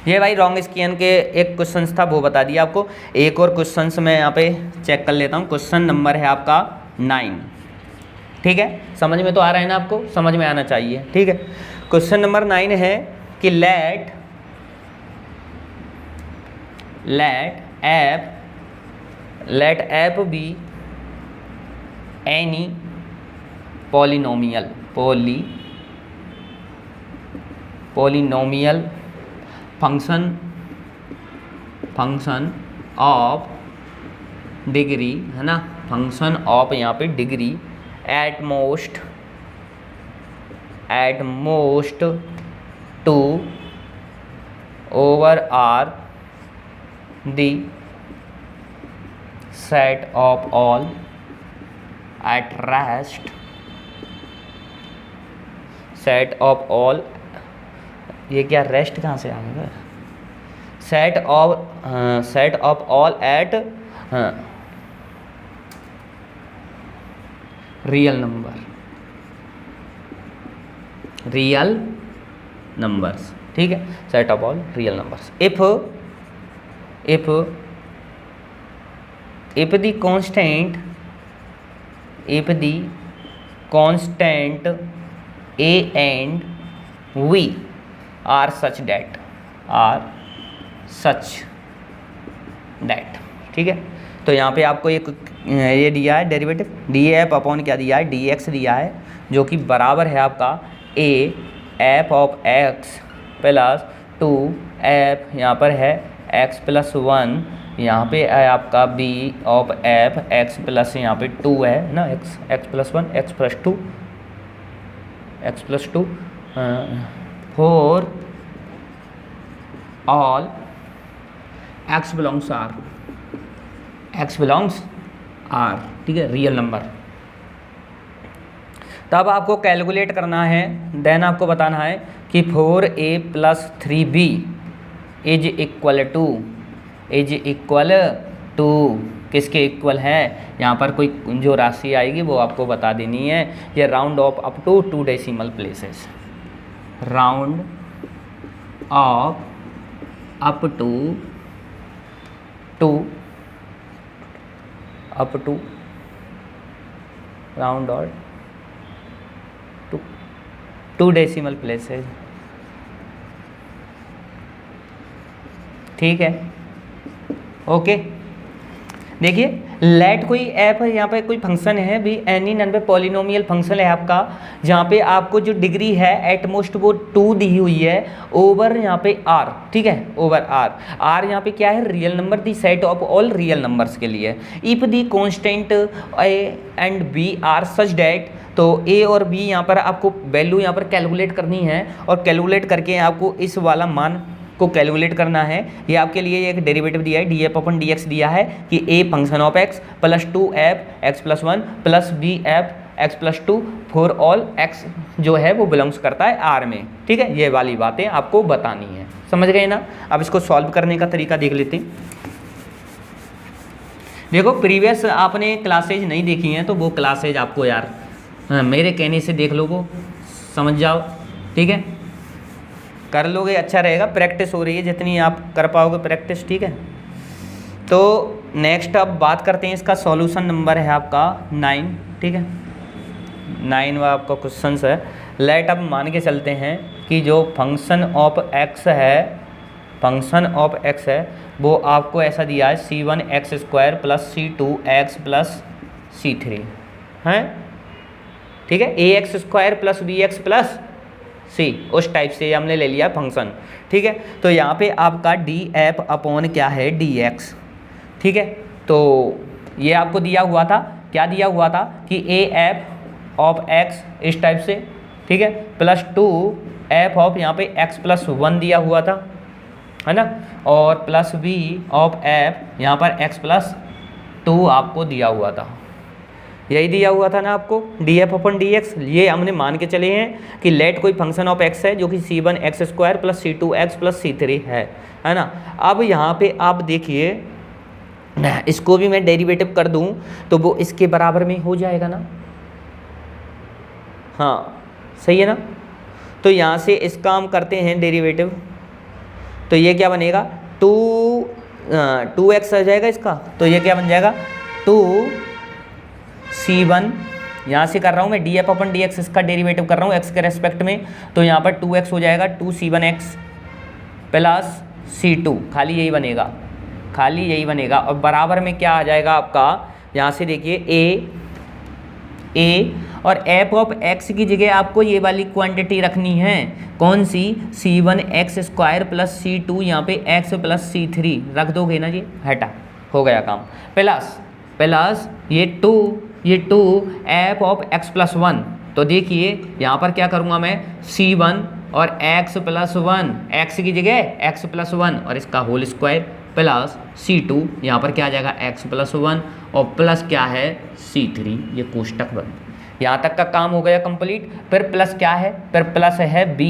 ये भाई रॉन्ग स्कियन के एक क्वेश्चन था वो बता दिया आपको। एक और क्वेश्चन मैं यहाँ पे चेक कर लेता हूँ। क्वेश्चन नंबर है आपका 9, ठीक है। समझ में तो आ रहा है ना, आपको समझ में आना चाहिए, ठीक है। क्वेश्चन नंबर 9 है कि let f be any polynomial function function of degree, है ना, फंक्शन ऑफ यहाँ पे degree at most two over R the set of all at rest set of all, ये क्या रेस्ट कहाँ से आ गया, set of all at real numbers, ठीक है, set of all real numbers if the constant a and v are such that ठीक है। तो यहाँ पे आपको एक ये दिया है डेरिवेटिव डी एफ अपॉन क्या दिया है, डी एक्स दिया है, जो कि बराबर है आपका A F of x plus 2 F, यहाँ पर है एक्स प्लस 1, यहाँ पे है आपका B of f x plus यहाँ पे 2 है ना, x plus 1 x plus 2 for all x belongs R, ठीक है, रियल नंबर। तब आपको कैलकुलेट करना है, देन आपको बताना है कि 4a + 3b is equal to किसके इक्वल है, यहाँ पर कोई जो राशि आएगी वो आपको बता देनी है। ये round off up to 2 decimal places, round off up to round और 2 डेसिमल प्लेसेस, ठीक है, ओके। देखिए लेट कोई ऐप है, यहाँ पे कोई फंक्शन है भी, एनी नन पे पॉलिनोमियल फंक्शन है आपका, जहाँ पे आपको जो डिग्री है एटमोस्ट वो 2 दी हुई है ओवर यहाँ पे आर, ठीक है, ओवर आर यहाँ पे क्या है, real number, the set of all real numbers के लिए। If the constant A and B are such that, तो ए और बी यहाँ पर आपको वैल्यू यहाँ पर कैलकुलेट करनी है, और कैलकुलेट करके आपको इस वाला मान को कैलकुलेट करना है। ये आपके लिए एक डेरिवेटिव दिया है d f upon d x दिया है कि A function of x plus 2 f x plus 1 plus B f x plus 2 for all x जो है वो बिलोंग्स करता है आर में, ठीक है। ये वाली बातें आपको बतानी है, समझ गए ना। अब इसको सॉल्व करने का तरीका देख लेते हैं। देखो प्रीवियस आपने क्लासेज नहीं देखी हैं तो वो क्लासेज आपको यार मेरे कहने से देख लो, वो समझ जाओ, ठीक है, कर लोगे अच्छा रहेगा। प्रैक्टिस हो रही है, जितनी आप कर पाओगे प्रैक्टिस, ठीक है। तो नेक्स्ट अब बात करते हैं, इसका सॉल्यूशन नंबर है आपका 9, ठीक है, 9 वो आपका क्वेश्चन है। लेट अब मान के चलते हैं कि जो फंक्शन ऑफ एक्स है वो आपको ऐसा दिया है c1x² + c2x + c3 है, ठीक है, ax² + bx + c, उस टाइप से हमने ले लिया फंक्शन, ठीक है। तो यहाँ पे आपका डी एफ अपॉन क्या है, डी एक्स, ठीक है। तो ये आपको दिया हुआ था, क्या दिया हुआ था कि ए एफ ऑफ एक्स इस टाइप से, ठीक है, प्लस 2 एफ ऑफ यहाँ पे एक्स प्लस 1 दिया हुआ था, है ना, और प्लस बी ऑफ एफ यहाँ पर एक्स प्लस 2 आपको दिया हुआ था। यही दिया हुआ था ना आपको, D f upon d x. ये हमने मान के चले हैं कि लेट कोई फंक्शन ऑफ एक्स है जो कि c1x² + c2x + c3 है ना। अब यहाँ पे आप देखिए, इसको भी मैं डेरिवेटिव कर दूँ तो वो इसके बराबर में हो जाएगा ना, हाँ सही है ना। तो यहाँ से इसका हम करते हैं डेरिवेटिव, तो ये क्या बनेगा, 2x आ जाएगा इसका, तो ये क्या बन जाएगा 2c1, यहाँ से कर रहा हूँ मैं D f upon d x, इसका डेरिवेटिव कर रहा हूँ एक्स के रेस्पेक्ट में, तो यहाँ पर 2x हो जाएगा 2c1x + c2, खाली यही बनेगा। और बराबर में क्या आ जाएगा आपका, यहाँ से देखिए ए, और एफ ऑफ एक्स की जगह आपको ये वाली क्वांटिटी रखनी है, कौन सी, c1 x square plus c2, यहाँ पे x प्लस c3 रख दोगे ना जी, हटा, हो गया काम। प्लस प्लस ये 2 एफ ऑफ एक्स प्लस 1, तो देखिए यहाँ पर क्या करूँगा मैं, c1 और x प्लस 1, x की जगह x प्लस 1 और इसका होल स्क्वायर प्लस c2, यहाँ पर क्या आ जाएगा x प्लस 1 और प्लस क्या है c3, ये कोष्टक बन। यहाँ तक का काम हो गया कंप्लीट। फिर प्लस क्या है, फिर प्लस है b,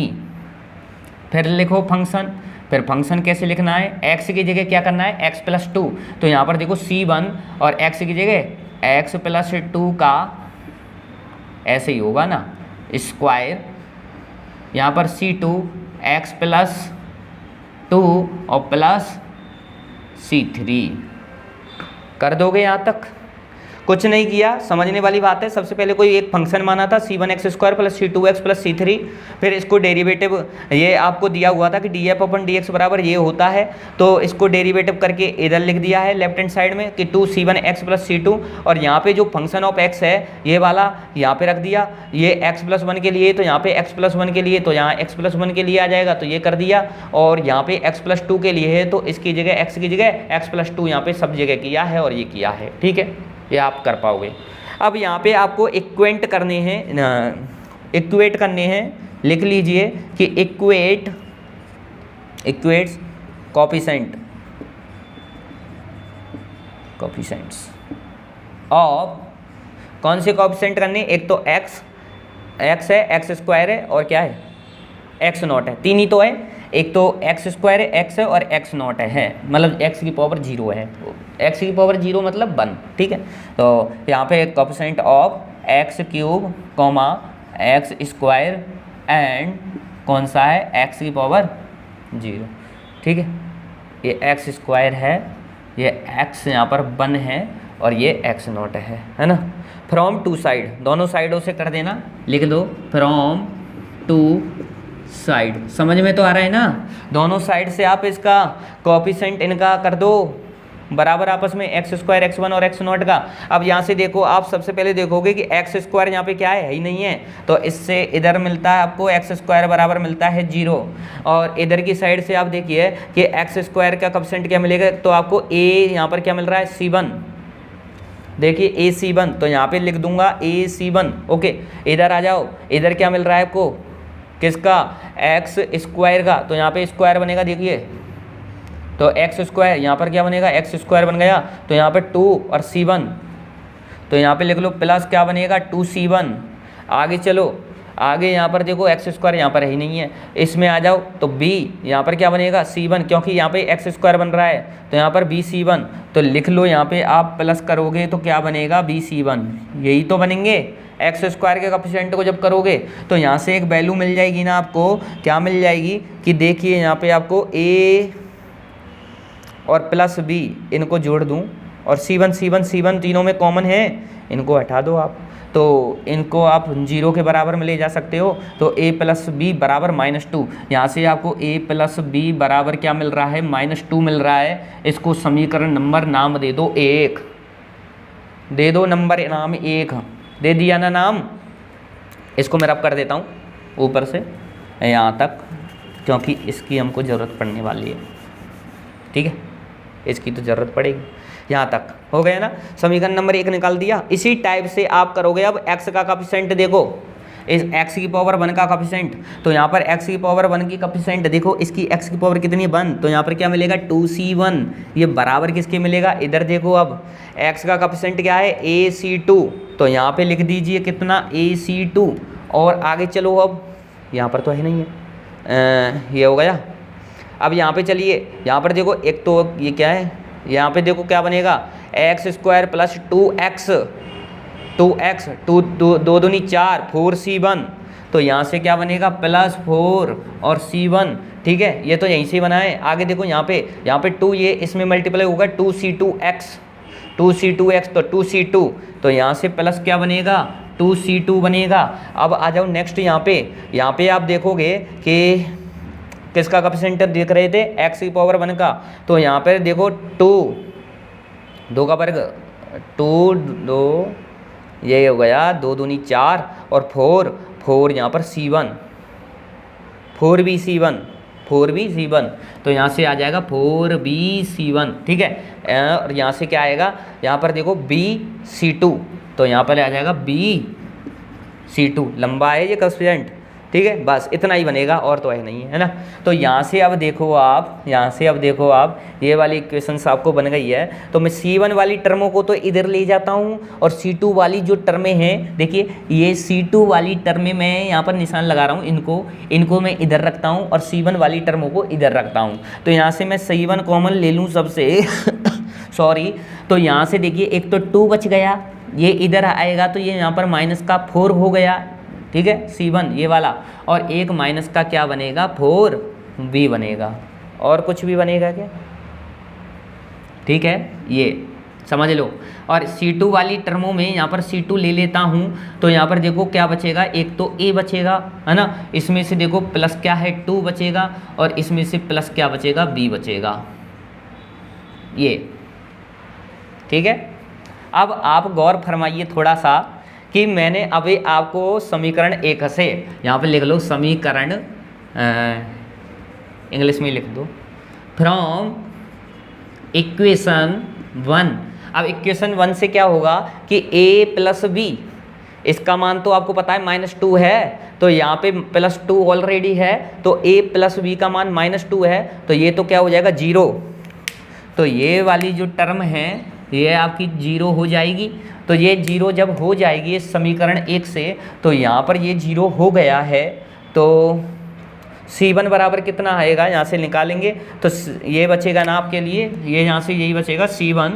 फिर लिखो फंक्शन। फिर फंक्शन कैसे लिखना है, x की जगह क्या करना है, x प्लस 2, तो यहाँ पर देखो c1 और x की जगह x प्लस 2 का ऐसे ही होगा ना स्क्वायर, यहाँ पर c2 x प्लस 2 और प्लस c3 कर दोगे। यहाँ तक कुछ नहीं किया, समझने वाली बात है। सबसे पहले कोई एक फंक्शन माना था c1 x square plus c2 x plus c3, फिर इसको डेरिवेटिव, ये आपको दिया हुआ था कि df अपन dx बराबर ये होता है, तो इसको डेरिवेटिव करके इधर लिख दिया है लेफ्ट हैंड साइड में कि 2c1 एक्स प्लस c2, और यहाँ पे जो फंक्शन ऑफ x है ये वाला यहाँ पे रख दिया, ये x प्लस 1 के लिए तो यहाँ पे x प्लस 1 के लिए तो यहाँ x प्लस 1 के लिए आ जाएगा, तो ये कर दिया, और यहाँ पे x प्लस 2 के लिए है तो इसकी जगह x की जगह x प्लस 2 यहाँ पे सब जगह किया है और ये किया है, ठीक है, ये आप कर पाओगे। अब यहाँ पे आपको इक्वेट करने हैं, लिख लीजिए कि इक्वेट्स कोफिशिएंट्स ऑफ, कौन से कोफिशिएंट करने, एक तो x है, x स्क्वायर है और क्या है x नॉट है, तीन ही तो है, एक तो एक्स स्क्वायर है, x है और x नॉट है, मतलब x की पावर 0 है, x की पावर 0 मतलब 1, ठीक है। तो यहाँ पे coefficient of x cube comma x square and कौन सा है x की पावर 0, ठीक है, ये x स्क्वायर है, ये x यहाँ पर 1 है और ये x नॉट है ना। फ्रॉम टू साइड, दोनों साइडों से कर देना, लिख दो फ्रॉम टू साइड, समझ में तो आ रहा है ना, दोनों साइड से आप इसका कोफिशिएंट इनका कर दो बराबर आपस में, एक्स स्क्वायर x1 और x नॉट का। अब यहाँ से देखो, आप सबसे पहले देखोगे कि एक्स स्क्वायर यहाँ पे क्या है ही नहीं है, तो इससे इधर मिलता है आपको एक्स स्क्वायर बराबर मिलता है 0, और इधर की साइड से आप देखिए कि एक्स स्क्वायर का कोफिशिएंट क्या मिलेगा, तो आपको a यहाँ पर क्या मिल रहा है c1, देखिए a c1, तो यहाँ पे लिख दूंगा a c1, ओके। इधर आ जाओ, इधर क्या मिल रहा है आपको, किसका, एक्स स्क्वायर का, तो यहाँ पे स्क्वायर बनेगा, देखिए तो एक्स स्क्वायर यहाँ पर क्या बनेगा, एक्स स्क्वायर बन गया, तो यहाँ पे 2 और c1, तो यहाँ पे लिख लो प्लस क्या बनेगा 2c1। आगे चलो, आगे यहाँ पर देखो एक्स स्क्वायर यहाँ पर ही नहीं है, इसमें आ जाओ तो b यहाँ पर क्या बनेगा c1, क्योंकि यहाँ पे एक्स स्क्वायर बन रहा है तो यहाँ पर bc1, तो लिख लो यहाँ पे आप प्लस करोगे तो क्या बनेगा bc1, यही तो बनेंगे। एक्स स्क्वायर के कोफिशिएंट को जब करोगे तो यहाँ से एक वैल्यू मिल जाएगी ना आपको, क्या मिल जाएगी कि देखिए यहाँ पे आपको a और प्लस b इनको जोड़ दूँ, और c1 तीनों में कॉमन है, इनको हटा दो आप, तो इनको आप 0 के बराबर में ले जा सकते हो, तो a प्लस बी बराबर -2, यहाँ से आपको a प्लस बी बराबर क्या मिल रहा है, -2 मिल रहा है। इसको समीकरण नंबर नाम दे दो 1, दे दो नंबर नाम 1, दे दिया ना नाम। इसको मैं रब कर देता हूँ ऊपर से यहाँ तक, क्योंकि इसकी हमको ज़रूरत पड़ने वाली है, ठीक है, इसकी तो ज़रूरत पड़ेगी। यहाँ तक हो गया ना, समीकरण नंबर 1 निकाल दिया। इसी टाइप से आप करोगे। अब x का कोफिशिएंट देखो, इस x की पावर 1 का कोफिशिएंट, तो यहाँ पर x की पावर 1 की कोफिशिएंट देखो, इसकी x की पावर कितनी है 1, तो यहाँ पर क्या मिलेगा 2c1, ये बराबर किसके मिलेगा, इधर देखो अब x का कोफिशिएंट क्या है ac2, तो यहाँ पे लिख दीजिए कितना ac2, और आगे चलो, अब यहाँ पर तो है नहीं है, ये हो गया। अब यहाँ पे चलिए, यहाँ पर देखो एक तो ये क्या है, यहाँ पे देखो क्या बनेगा एक्स स्क्वायर प्लस 2x 2 दो दूनी 4 4c1, तो यहाँ से क्या बनेगा +4 और c1, ठीक है, ये तो यहीं से बना है। आगे देखो यहाँ पे 2, ये इसमें मल्टीप्लाई होगा 2c2x तो 2c2, तो यहाँ से प्लस क्या बनेगा 2c2 बनेगा। अब आ जाओ नेक्स्ट, यहाँ पे आप देखोगे कि किसका कोफिशिएंट देख रहे थे, x की पावर 1 का, तो यहाँ पर देखो 2 का वर्ग 2 2 ये हो गया 2 दूनी 4 और 4 यहाँ पर C1 4BC1 तो यहाँ से आ जाएगा 4BC1, ठीक है। और यहाँ से क्या आएगा, यहाँ पर देखो BC2 तो यहाँ पर आ जाएगा BC2, लंबा है ये कोएफिशिएंट, ठीक है। बस इतना ही बनेगा और तो है नहीं, है ना। तो यहाँ से अब देखो आप ये वाली इक्वेशंस आपको बन गई है। तो मैं C1 वाली टर्मों को तो इधर ले जाता हूँ और C2 वाली जो टर्में हैं, देखिए ये C2 वाली टर्में मैं यहाँ पर निशान लगा रहा हूँ, इनको मैं इधर रखता हूँ और C1 वाली टर्मों को इधर रखता हूँ। तो यहाँ से मैं C1 कॉमन ले लूँ सबसे सॉरी। तो यहाँ से देखिए एक तो 2 बच गया, ये इधर आएगा तो ये यहाँ पर माइनस का 4 हो गया, ठीक है, C1 ये वाला, और एक माइनस का क्या बनेगा 4B बनेगा, और कुछ भी बनेगा क्या, ठीक है, ये समझ लो। और C2 वाली टर्मों में यहाँ पर C2 ले लेता हूँ तो यहाँ पर देखो क्या बचेगा, एक तो A बचेगा, है ना, इसमें से देखो प्लस क्या है 2 बचेगा और इसमें से प्लस क्या बचेगा B बचेगा, ये, ठीक है। अब आप गौर फरमाइए थोड़ा सा कि मैंने अभी आपको समीकरण 1 से यहाँ पे लिख लो, समीकरण इंग्लिश में लिख दो, फ्रॉम इक्वेशन 1। अब इक्वेशन 1 से क्या होगा कि a प्लस बी, इसका मान तो आपको पता है -2 है, तो यहाँ पे +2 ऑलरेडी है, तो a प्लस बी का मान -2 है, तो ये तो क्या हो जाएगा 0। तो ये वाली जो टर्म है ये आपकी 0 हो जाएगी। तो ये 0 जब हो जाएगी इस समीकरण 1 से, तो यहाँ पर ये 0 हो गया है, तो C1 बराबर कितना आएगा, यहाँ से निकालेंगे तो ये बचेगा ना आपके लिए, ये यहाँ से यही बचेगा C1,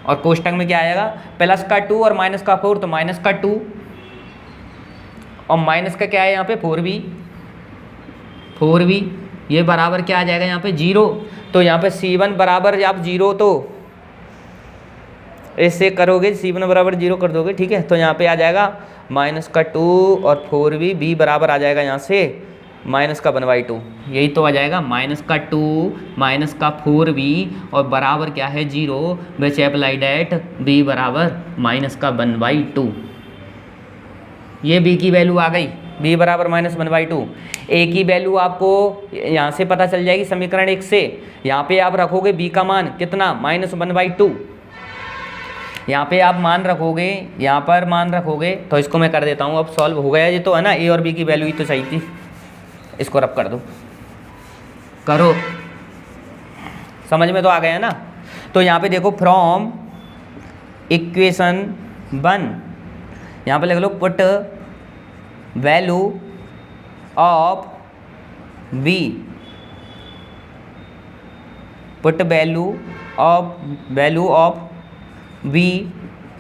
और कोष्टक में क्या आएगा प्लस का 2 और माइनस का 4, तो माइनस का 2 और माइनस का क्या है यहाँ पे 4b, ये बराबर क्या आ जाएगा यहाँ पे 0। तो यहाँ पे C1 बराबर आप 0, तो इससे करोगे C1 बराबर 0 कर दोगे, ठीक है। तो यहाँ पे आ जाएगा माइनस का 2 और 4b बराबर आ जाएगा यहाँ से माइनस का 1/2, यही तो आ जाएगा माइनस का 2 माइनस का 4b और बराबर क्या है 0, विच अप्लाइड एट b बराबर माइनस का 1/2। ये b की वैल्यू आ गई, b बराबर -1/2। a की वैल्यू आपको यहाँ से पता चल जाएगी समीकरण 1 से। यहाँ पे आप रखोगे b का मान कितना -1/2, यहाँ पे आप मान रखोगे, यहाँ पर मान रखोगे, तो इसको मैं कर देता हूँ, अब सॉल्व हो गया ये तो, है ना। a और b की वैल्यू ही तो सही थी, इसको रब कर दो, करो, समझ में तो आ गया ना। तो यहाँ पे देखो फ्रॉम इक्वेशन 1, यहाँ पे लिख लो put value of b, put value of b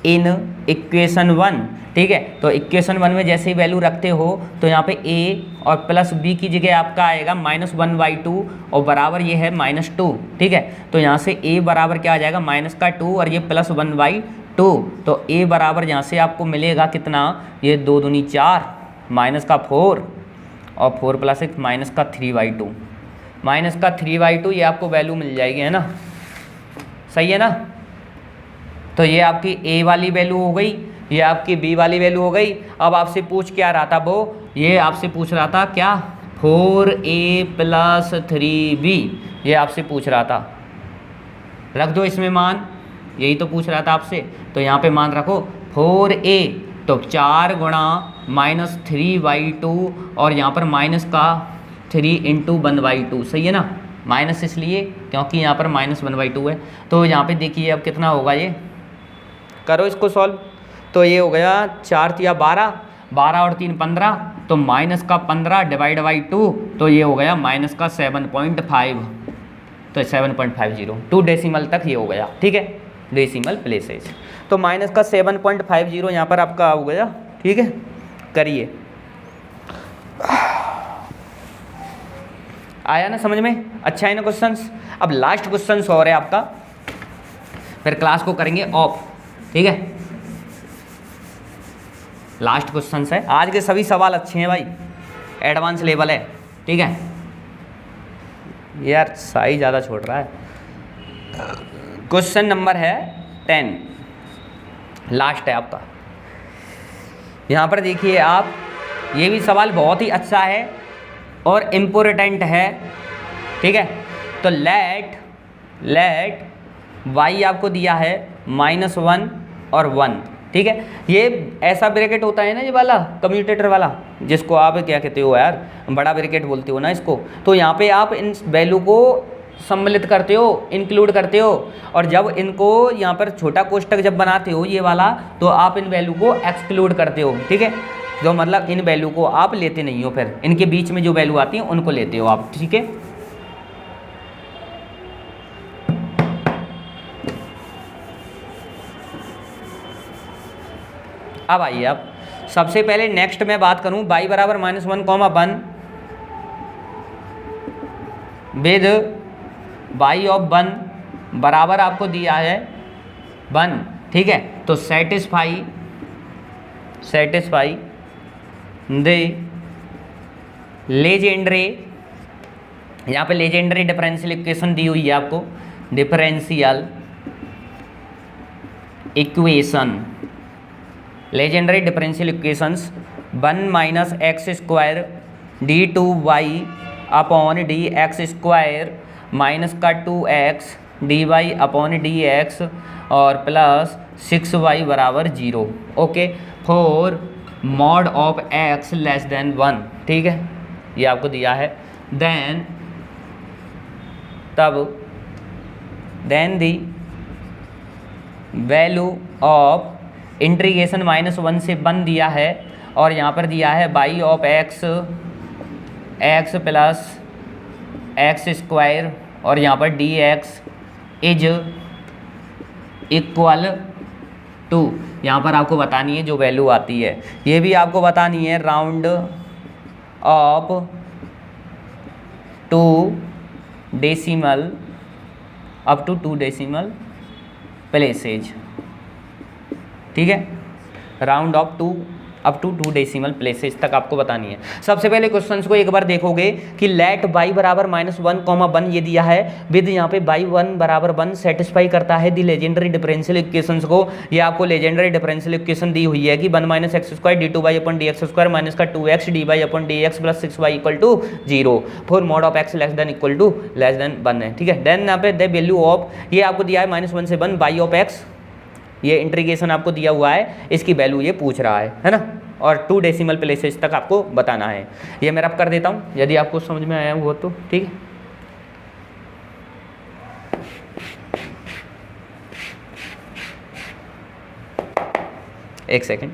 in equation 1, ठीक है। तो इक्वेशन 1 में जैसे ही वैल्यू रखते हो तो यहाँ पे a और प्लस b की जगह आपका आएगा -1/2 और बराबर ये है -2, ठीक है। तो यहाँ से a बराबर क्या आ जाएगा -2 और ये +1/2, तो a बराबर यहाँ से आपको मिलेगा कितना, ये 2 दूनी 4 माइनस का 4 और 4 + 1 -3/2 ये आपको वैल्यू मिल जाएगी, है ना, सही है ना। तो ये आपकी a वाली वैल्यू हो गई, ये आपकी b वाली वैल्यू हो गई। अब आपसे पूछ क्या रहा था वो, ये आपसे पूछ रहा था क्या 4a + 3b, ये आपसे पूछ रहा था, रख दो इसमें मान, यही तो पूछ रहा था आपसे। तो यहाँ पे मान रखो 4a, तो 4 × -3/2 और यहाँ पर माइनस का 3 × 1/2, सही है ना। माइनस इसलिए क्योंकि यहाँ पर -1/2 है। तो यहाँ पे देखिए अब कितना होगा, ये करो इसको सॉल्व। तो ये हो गया 4 × 12, 12 और 3 15, तो माइनस का 15 / 2, तो ये हो गया माइनस का 7.5, तो 7.50 2 डेसिमल तक ये हो गया, ठीक है, डेसिमल प्लेसेज। तो माइनस का 7.50 यहाँ पर आपका हो गया, ठीक है। करिए, आया ना समझ में, अच्छा है ना क्वेश्चंस। अब लास्ट क्वेश्चंस और है आपका, फिर क्लास को करेंगे ऑफ, ठीक है। लास्ट क्वेश्चंस है, आज के सभी सवाल अच्छे हैं भाई, एडवांस लेवल है, ठीक है। यार साई ज़्यादा छोड़ रहा है। क्वेश्चन नंबर है 10, लास्ट है आपका, यहाँ पर देखिए आप, ये भी सवाल बहुत ही अच्छा है और इम्पोर्टेंट है, ठीक है। तो लेट y आपको दिया है -1 और 1, ठीक है। ये ऐसा ब्रैकेट होता है ना, ये वाला कम्यूटेटर वाला, जिसको आप क्या कहते हो यार, बड़ा ब्रैकेट बोलते हो ना इसको। तो यहाँ पे आप इन वैल्यू को सम्मिलित करते हो, इंक्लूड करते हो, और जब इनको यहाँ पर छोटा कोष्टक जब बनाते हो ये वाला, तो आप इन वैल्यू को एक्सक्लूड करते हो, ठीक है। जो मतलब इन वैल्यू को आप लेते नहीं हो, फिर इनके बीच में जो वैल्यू आती है उनको लेते हो आप, ठीक है। अब आइए, अब सबसे पहले नेक्स्ट मैं बात करूं, y बराबर -1, 1 विद y ऑफ 1 बराबर आपको दिया है 1, ठीक है। तो सेटिस्फाई द लेजेंडरी, यहाँ पे लेजेंडरी डिफरेंशियल इक्वेशन दी हुई है आपको, differential equation, Legendre differential equations 1 - x² d2y upon dx² minus का 2x dy अपॉन dx और प्लस 6y बराबर 0, okay, for mod of x less than 1, ठीक है, ये आपको दिया है। Then the value of integration -1 से 1 दिया है, और यहाँ पर दिया है y of x plus x² और यहाँ पर dx इज इक्वल टू, यहाँ पर आपको बतानी है जो वैल्यू आती है, ये भी आपको बतानी है round off 2 decimal up to 2 decimal places, ठीक है, round off 2 up to 2 decimal places तक आपको बतानी है। सबसे पहले क्वेश्चंस को एक बार देखोगे कि लेट y बराबर -1, 1 ये दिया है, विद यहाँ पे y 1 बराबर 1 सेटिस्फाई करता है दी लेजेंडरी डिफरेंशियल इक्वेशंस को। ये आपको लेजेंडरी डिफरेंशियल इक्वेशन दी हुई है कि 1 - x² d2y upon dx² minus का 2x dy upon dx plus 6y equal to 0 for mod of x less than equal to less than 1 है, ठीक है। देन यहाँ पे द वैल्यू ऑफ, ये आपको दिया है -1 से 1 y ऑफ x, ये इंटीग्रेशन आपको दिया हुआ है, इसकी वैल्यू ये पूछ रहा है ना, और 2 डेसिमल प्लेसेस तक आपको बताना है। ये मैं रब कर देता हूँ, यदि आपको समझ में आया हो तो, ठीक है। एक सेकेंड।